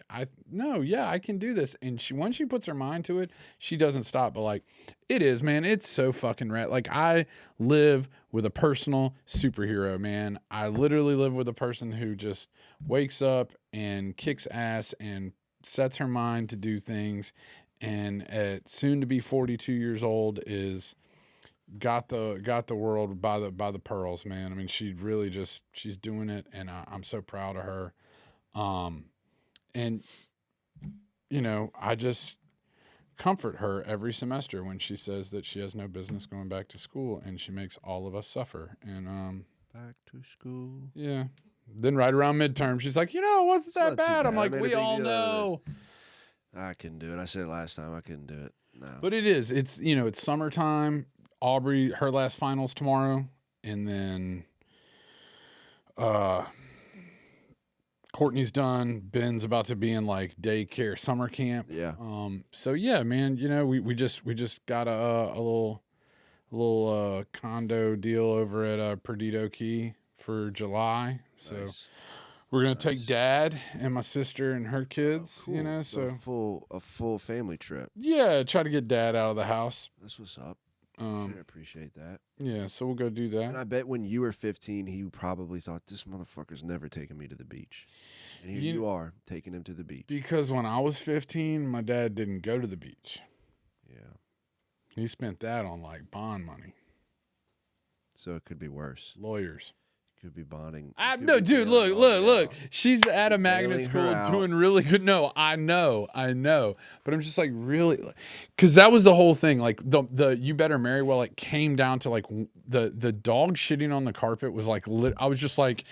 can do this. And once she puts her mind to it, she doesn't stop. But it is, man, it's so fucking rad. I live with a personal superhero, man. I literally live with a person who just wakes up and kicks ass and sets her mind to do things. And at soon to be 42 years old is got the world by the pearls, man. I mean, she really she's doing it, and I'm so proud of her. And I just comfort her every semester when she says that she has no business going back to school, and she makes all of us suffer. And back to school. Yeah. Then right around midterm, she's like, it wasn't that bad. I'm like, we all know. I couldn't do it. I said it last time. I couldn't do it. No. But it is. It's it's summertime. Aubrey, her last finals tomorrow, and then Courtney's done. Ben's about to be in daycare summer camp. Yeah. So yeah, man. We just got a little condo deal over at Perdido Key for July. So. Nice. We're gonna take Dad and my sister and her kids. Cool. You know, so a full family trip. yeah, try to get Dad out of the house. That's what's up. I appreciate that. Yeah, so we'll go do that. And I bet when you were 15, he probably thought, this motherfucker's never taking me to the beach. And here you are, taking him to the beach. Because when I was 15, my dad didn't go to the beach. Yeah. He spent that on like bond money. So it could be worse. Lawyers. Could be bonding. No, dude, look. She's at a magnet school doing really good. No, I know. But I'm just like, really? Because that was the whole thing. Like, the You Better Marry Well, it came down to like the dog shitting on the carpet was like, I was just like,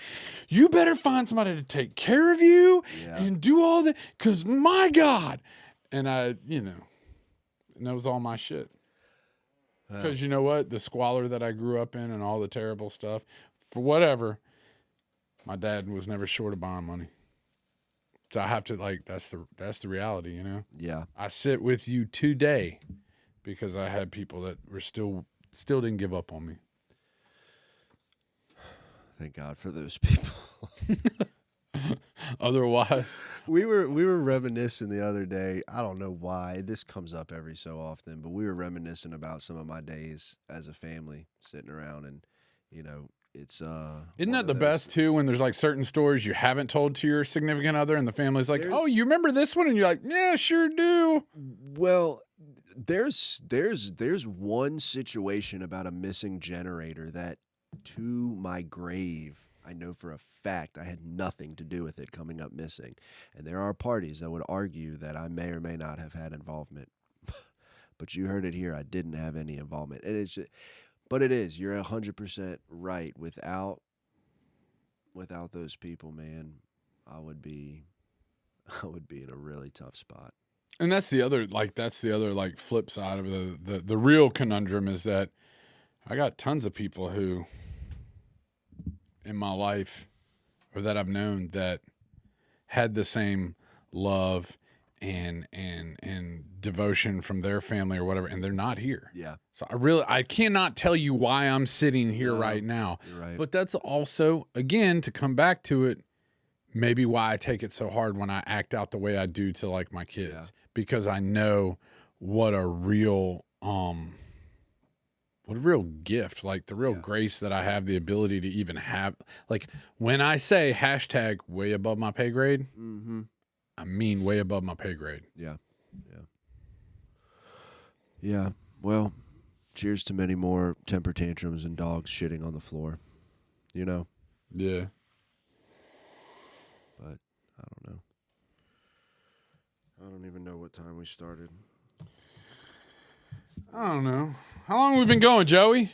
you better find somebody to take care of you and do all that. Because my God. And and that was all my shit. Because you know what? The squalor that I grew up in and all the terrible stuff. For whatever, my dad was never short of bond money. So I have to that's the reality, you know? Yeah. I sit with you today because I had people that were still didn't give up on me. Thank God for those people. Otherwise, we were reminiscing the other day. I don't know why this comes up every so often, but we were reminiscing about some of my days as a family sitting around, and it's isn't that the best too when there's like certain stories you haven't told to your significant other and the family's like, oh, you remember this one? And you're like, yeah, sure do. Well, there's one situation about a missing generator that, to my grave, I know for a fact I had nothing to do with it coming up missing. And there are parties that would argue that I may or may not have had involvement. But you heard it here. I didn't have any involvement. And but it is. You're 100% right. Without those people, man, I would be in a really tough spot. And that's the other flip side of the real conundrum is that I got tons of people who in my life or that I've known that had the same love and devotion from their family or whatever, and they're not here. Yeah. So I cannot tell you why I'm sitting here right now. You're right. But that's also, again, to come back to it, maybe why I take it so hard when I act out the way I do to like my kids, because I know what a real gift, like the real grace that I have the ability to even have. Like when I say hashtag way above my pay grade, I mean way above my pay grade. Yeah. Well, cheers to many more temper tantrums and dogs shitting on the floor. Yeah. But I don't know. I don't even know what time we started. I don't know. How long have we been going, Joey?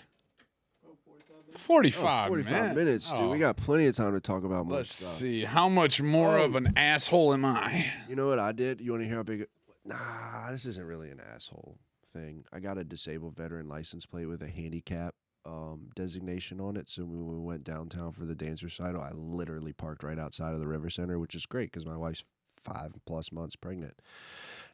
45 minutes, dude. We got plenty of time to talk about more Let's stuff. see. How much more of an asshole am I? You know what I did? You want to hear how big? Nah, this isn't really an asshole thing. I got a disabled veteran license plate with a handicap designation on it. So when we went downtown for the dance recital, I literally parked right outside of the River Center, which is great because my wife's 5+ months pregnant.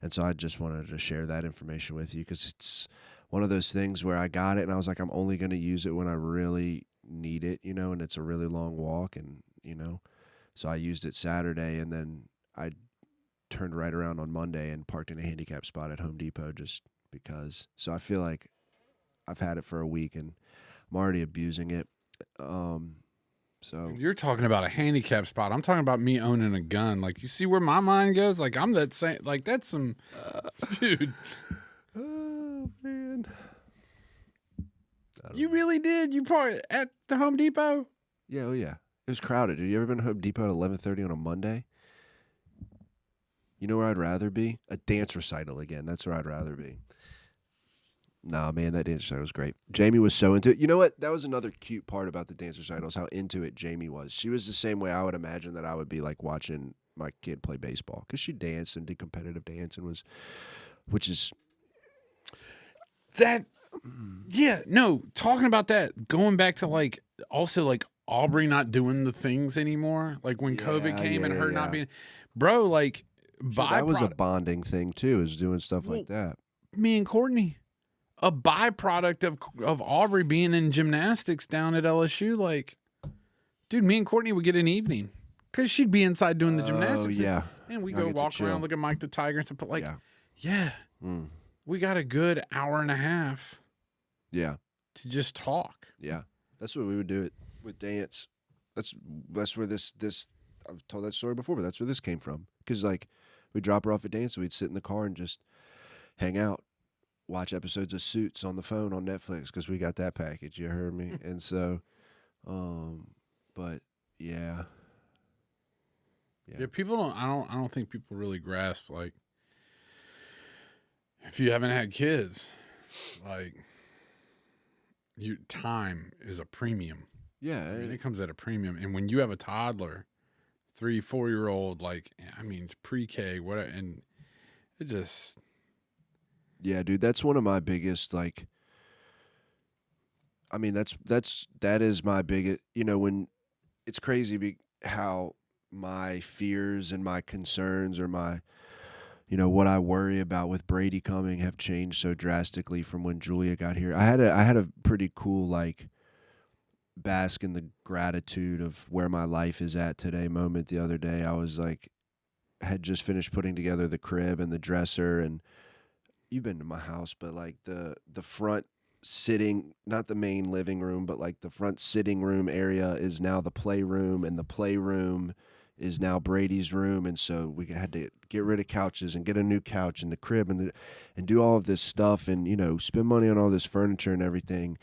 And so I just wanted to share that information with you because it's one of those things where I got it and I was like, I'm only going to use it when I really need it, and it's a really long walk. And, so I used it Saturday and then I turned right around on Monday and parked in a handicap spot at Home Depot just because. So I feel like I've had it for a week and I'm already abusing it. So you're talking about a handicap spot. I'm talking about me owning a gun. Like, you see where my mind goes? Like, I'm that same. Like, that's some dude. Oh man, you really did? You parked at the Home Depot? Yeah, oh yeah. It was crowded. Have you ever been to Home Depot at 11:30 on a Monday? You know where I'd rather be? A dance recital again. That's where I'd rather be. Nah, man, that dance recital was great. Jamie was so into it. You know what? That was another cute part about the dance recitals, how into it Jamie was. She was the same way I would imagine that I would be like watching my kid play baseball because she danced and did competitive dance and which is that. Yeah, no, talking about that, going back to like also like Aubrey not doing the things anymore. Like when COVID came and her not being, bro, like that was a bonding thing too, is doing stuff like that. Me and Courtney. A byproduct of Aubrey being in gymnastics down at LSU, like, dude, me and Courtney would get an evening because she'd be inside doing the Oh, gymnastics. yeah. And we Now I go get to walk chill. around, look at Mike the Tiger and stuff. But Yeah. we got a good hour and a half Yeah. to just talk. Yeah. That's what we would do it with dance. That's where this I've told that story before, but that's where this came from. Because like we'd drop her off at dance, and we'd sit in the car and just hang out, watch episodes of Suits on the phone on Netflix because we got that package. You heard me? And so, but yeah. Yeah, people don't. I don't think people really grasp like if you haven't had kids, like your time is a premium. Yeah. I mean, it comes at a premium, and when you have a toddler, 3-4-year-old, like I mean, pre-K, whatever, and it just. Yeah, dude, that's one of my biggest like. I mean, that is my biggest. You know, when it's crazy how my fears and my concerns or my, you know, what I worry about with Brady coming have changed so drastically from when Julia got here. I had a pretty cool like bask in the gratitude of where my life is at today moment the other day. I was like, had just finished putting together the crib and the dresser, and you've been to my house, but like the front sitting, not the main living room, but like the front sitting room area is now the playroom, and the playroom is now Brady's room. And so we had to get rid of couches and get a new couch in the crib and do all of this stuff and, you know, spend money on all this furniture and everything.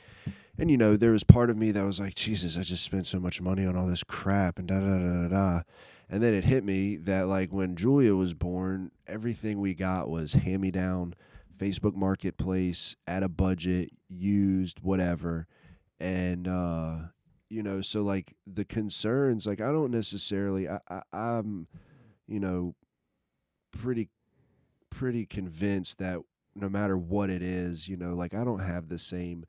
And, you know, there was part of me that was like, Jesus, I just spent so much money on all this crap and da-da-da-da-da. And then it hit me that, like, when Julia was born, everything we got was hand-me-down, Facebook Marketplace, at a budget, used, whatever. And, you know, so, like, the concerns, like, I don't necessarily, I'm, you know, pretty convinced that no matter what it is, you know, like, I don't have the same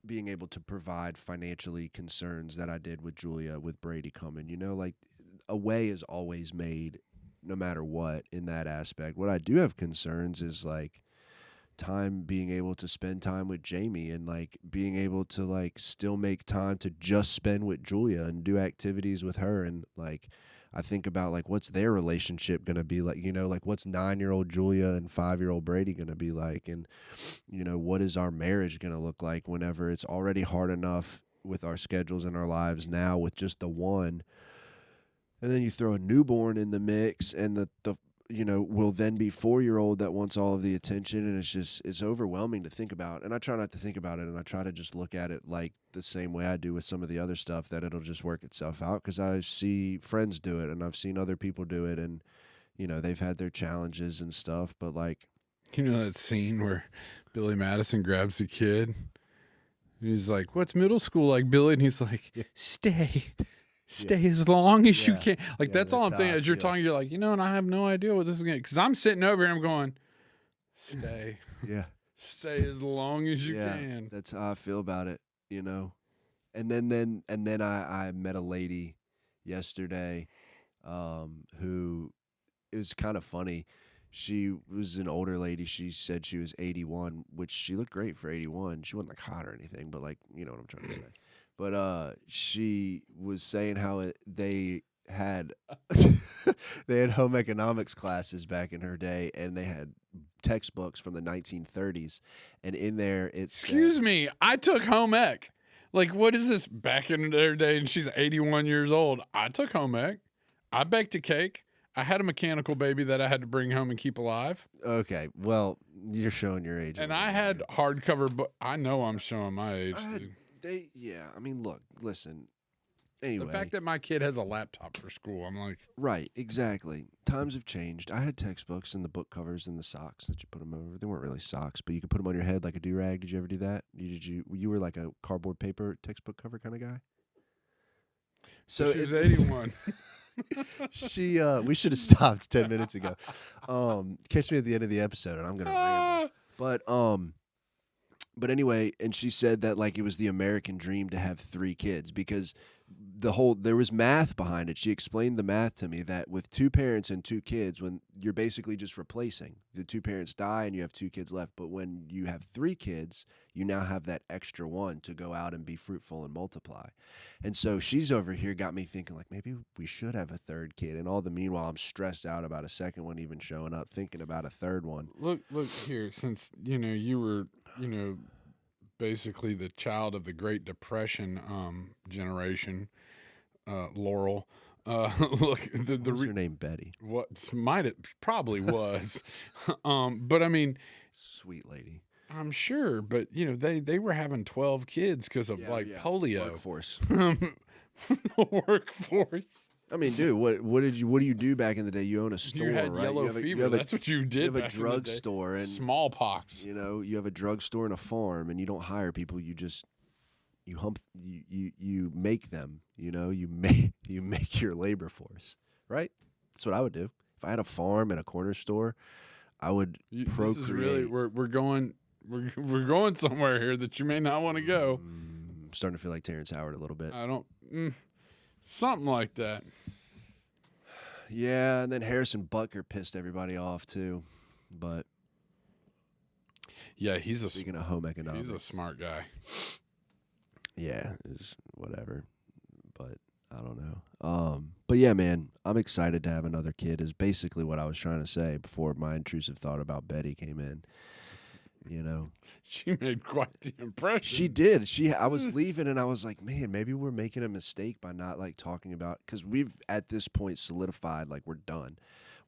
being able to provide financially concerns that I did with Julia, with Brady coming. You know, like a way is always made no matter what in that aspect. What I do have concerns is like time, being able to spend time with Jamie and like being able to like still make time to just spend with Julia and do activities with her. And like I think about like what's their relationship going to be like, you know, like what's 9-year-old Julia and 5-year-old Brady going to be like, and you know, what is our marriage going to look like whenever it's already hard enough with our schedules and our lives now with just the one, and then you throw a newborn in the mix, and the you know, will then be 4-year-old that wants all of the attention, and it's overwhelming to think about. And I try not to think about it, and I try to just look at it like the same way I do with some of the other stuff, that it'll just work itself out, because I see friends do it, and I've seen other people do it, and you know, they've had their challenges and stuff, but like, you know that scene where Billy Madison grabs the kid, and he's like, "What's middle school like, Billy?" And he's like, "Stay as long as you can." Like, that's all I'm thinking. As you're talking, you're like, you know, and I have no idea what this is going to, because I'm sitting over here and I'm going, stay. Stay as long as you can. That's how I feel about it, you know. And then I met a lady yesterday who, it was kind of funny. She was an older lady. She said she was 81, which she looked great for 81. She wasn't like hot or anything, but like, you know what I'm trying to say. But she was saying how they had they had home economics classes back in her day, and they had textbooks from the 1930s, and in there it's Excuse me, I took home ec. Like, what is this back in their day? And she's 81 years old. I took home ec. I baked a cake. I had a mechanical baby that I had to bring home and keep alive. Okay, well, you're showing your age. And I had hardcover book. I know I'm showing my age, dude. I mean, look, listen. Anyway, the fact that my kid has a laptop for school, I'm like, right, exactly. Times have changed. I had textbooks and the book covers and the socks that you put them over. They weren't really socks, but you could put them on your head like a do-rag. Did you ever do that? You were like a cardboard paper textbook cover kind of guy? So she's 81. We should have stopped 10 minutes ago. Catch me at the end of the episode and I'm going to ramble. But anyway, and she said that like it was the American dream to have 3 kids, because there was math behind it. She explained the math to me that with 2 parents and 2 kids, when you're basically just replacing, the 2 parents die and you have 2 kids left. But when you have 3 kids, you now have that extra one to go out and be fruitful and multiply. And so she's over here got me thinking like maybe we should have a 3rd kid. And all the meanwhile, I'm stressed out about a 2nd one even showing up, thinking about a 3rd one. Look here, since you were basically the child of the Great Depression generation, Laurel. Look, What's her name? Betty. What might it probably was, but I mean, Sweet lady. I'm sure. But they were having 12 kids because of polio. Workforce. Workforce. I mean, dude, what do you do back in the day? You own a store, you had right? yellow fever. That's what you did. You have a back in the day. drugstore and smallpox. You have a drugstore and a farm, and you don't hire people. You just you make them. You make your labor force, right? That's what I would do if I had a farm and a corner store. I would procreate. This is really we're going somewhere here that you may not want to go. I'm starting to feel like Terrence Howard a little bit. I don't. Something like that. Yeah, and then Harrison Butker pissed everybody off too. But yeah, speaking of home economics, he's a smart guy. Yeah, it's whatever. But I don't know. But yeah, man, I'm excited to have another kid is basically what I was trying to say before my intrusive thought about Betty came in. She made quite the impression. She did. I was leaving and I was like, man, maybe we're making a mistake by not like talking about, because we've at this point solidified like we're done.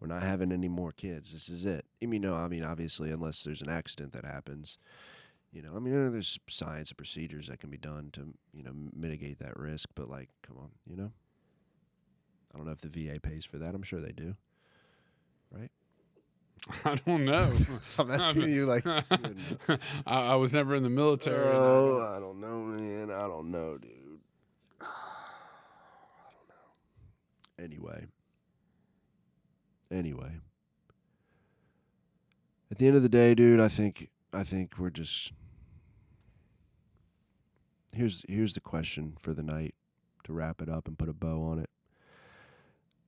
We're not having any more kids. This is it. Obviously, unless there's an accident that happens, there's science and procedures that can be done to, mitigate that risk. But like, come on, I don't know if the VA pays for that. I'm sure they do. Right? I don't know. I'm asking you like, I was never in the military. Oh, I don't know, man. I don't know, dude. I don't know. Anyway. At the end of the day, dude, I think we're just here's the question for the night to wrap it up and put a bow on it.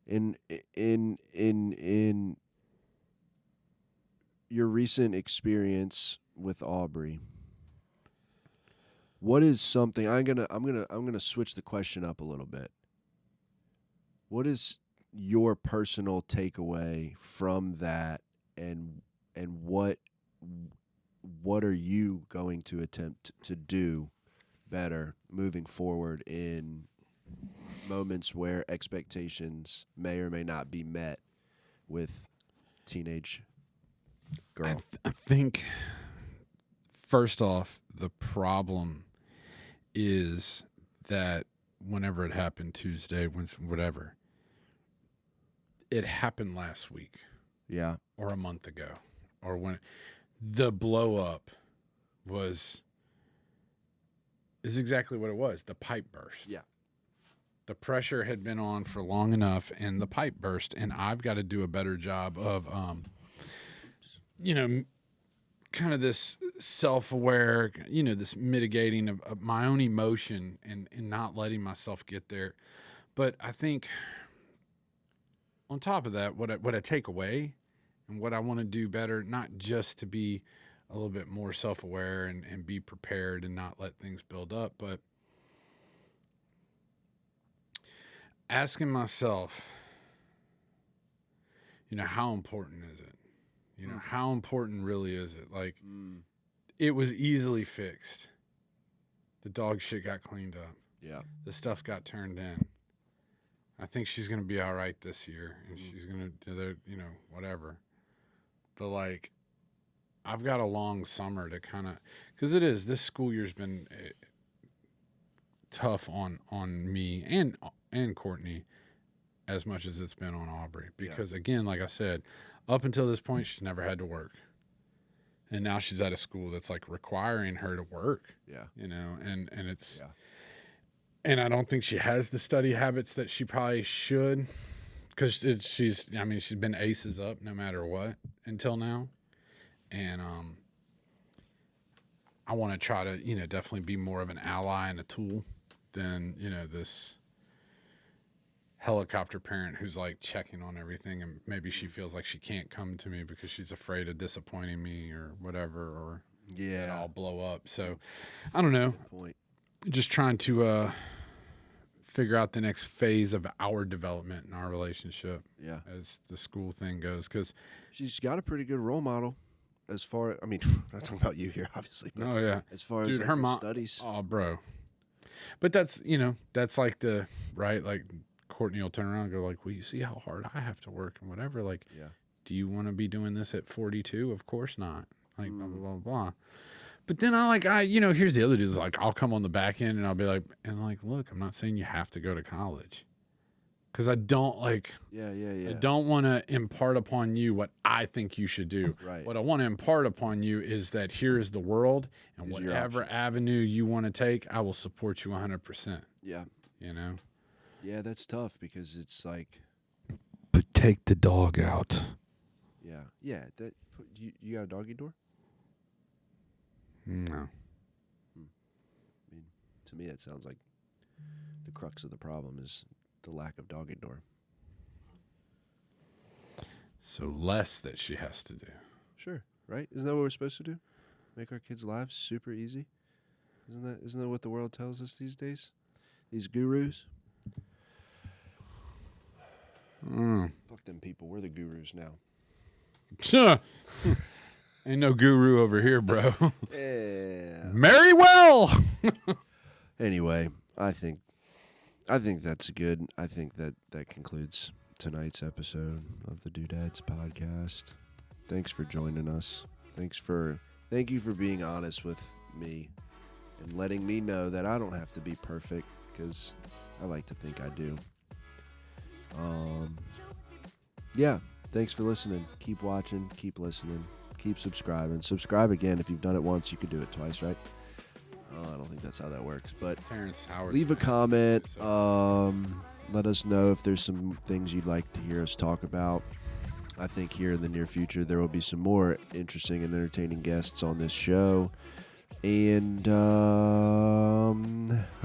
In your recent experience with Aubrey, what is something I'm gonna switch the question up a little bit. What is your personal takeaway from that, and what are you going to attempt to do better moving forward in moments where expectations may or may not be met with teenage girl? I think first off, the problem is that whenever it happened Tuesday, whatever, it happened last week. Yeah. Or a month ago. Or when the blow up is exactly what it was. The pipe burst. Yeah. The pressure had been on for long enough and the pipe burst, and I've got to do a better job of kind of this self-aware, this mitigating of my own emotion and not letting myself get there. But I think on top of that, what I take away and what I want to do better, not just to be a little bit more self-aware and be prepared and not let things build up, but asking myself, how important is it? How important really is it? Like, it was easily fixed. The dog shit got cleaned up. Yeah. The stuff got turned in. I think she's going to be all right this year, and she's going to, whatever. But, like, I've got a long summer to kind of, because this school year's been tough on me and Courtney as much as it's been on Aubrey. Because, again, like I said, up until this point, she's never had to work. And now she's at a school that's, like, requiring her to work. Yeah. And it's... Yeah. And I don't think she has the study habits that she probably should, because she's been aces up no matter what until now. And I want to try to, definitely be more of an ally and a tool than, this helicopter parent who's like checking on everything, and maybe she feels like she can't come to me because she's afraid of disappointing me or whatever, or I'll blow up. So I don't know. Good point. Just trying to figure out the next phase of our development in our relationship. Yeah. As the school thing goes, because she's got a pretty good role model. As far, I mean, I'm not talking about you here, obviously. But as far as like, her mom studies, oh, bro. But that's that's like the right. Like Courtney will turn around and go like, "Well, you see how hard I have to work and whatever." Like, do you want to be doing this at 42? Of course not. Like blah blah blah blah. But then here's the other dude. Is like, I'll come on the back end and I'll be like, look, I'm not saying you have to go to college. Because I don't I don't want to impart upon you what I think you should do. Right. What I want to impart upon you is that here is the world, and these whatever avenue you want to take, I will support you 100%. Yeah. Yeah, that's tough because it's like. But take the dog out. Yeah. Yeah. You got a doggy door? No. I mean, to me, it sounds like the crux of the problem is the lack of doggy door. So less that she has to do. Sure, right? Isn't that what we're supposed to do? Make our kids' lives super easy? Isn't that what the world tells us these days? These gurus? Fuck them people. We're the gurus now. Ain't no guru over here, bro. Yeah. Marry well. Anyway, I think that's good. I think that concludes tonight's episode of the Doodads podcast. Thanks for joining us. Thank you for being honest with me and letting me know that I don't have to be perfect, because I like to think I do. Yeah, thanks for listening. Keep watching, keep listening, keep subscribing. Subscribe again. If you've done it once, you could do it twice, right? I don't think that's how that works, but Terrence Howard, leave a comment. Let us know if there's some things you'd like to hear us talk about. I think here in the near future there will be some more interesting and entertaining guests on this show. And hope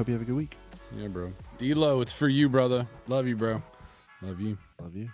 you have a good week. Yeah, bro. D-Lo, it's for you, brother. Love you, bro. Love you. Love you.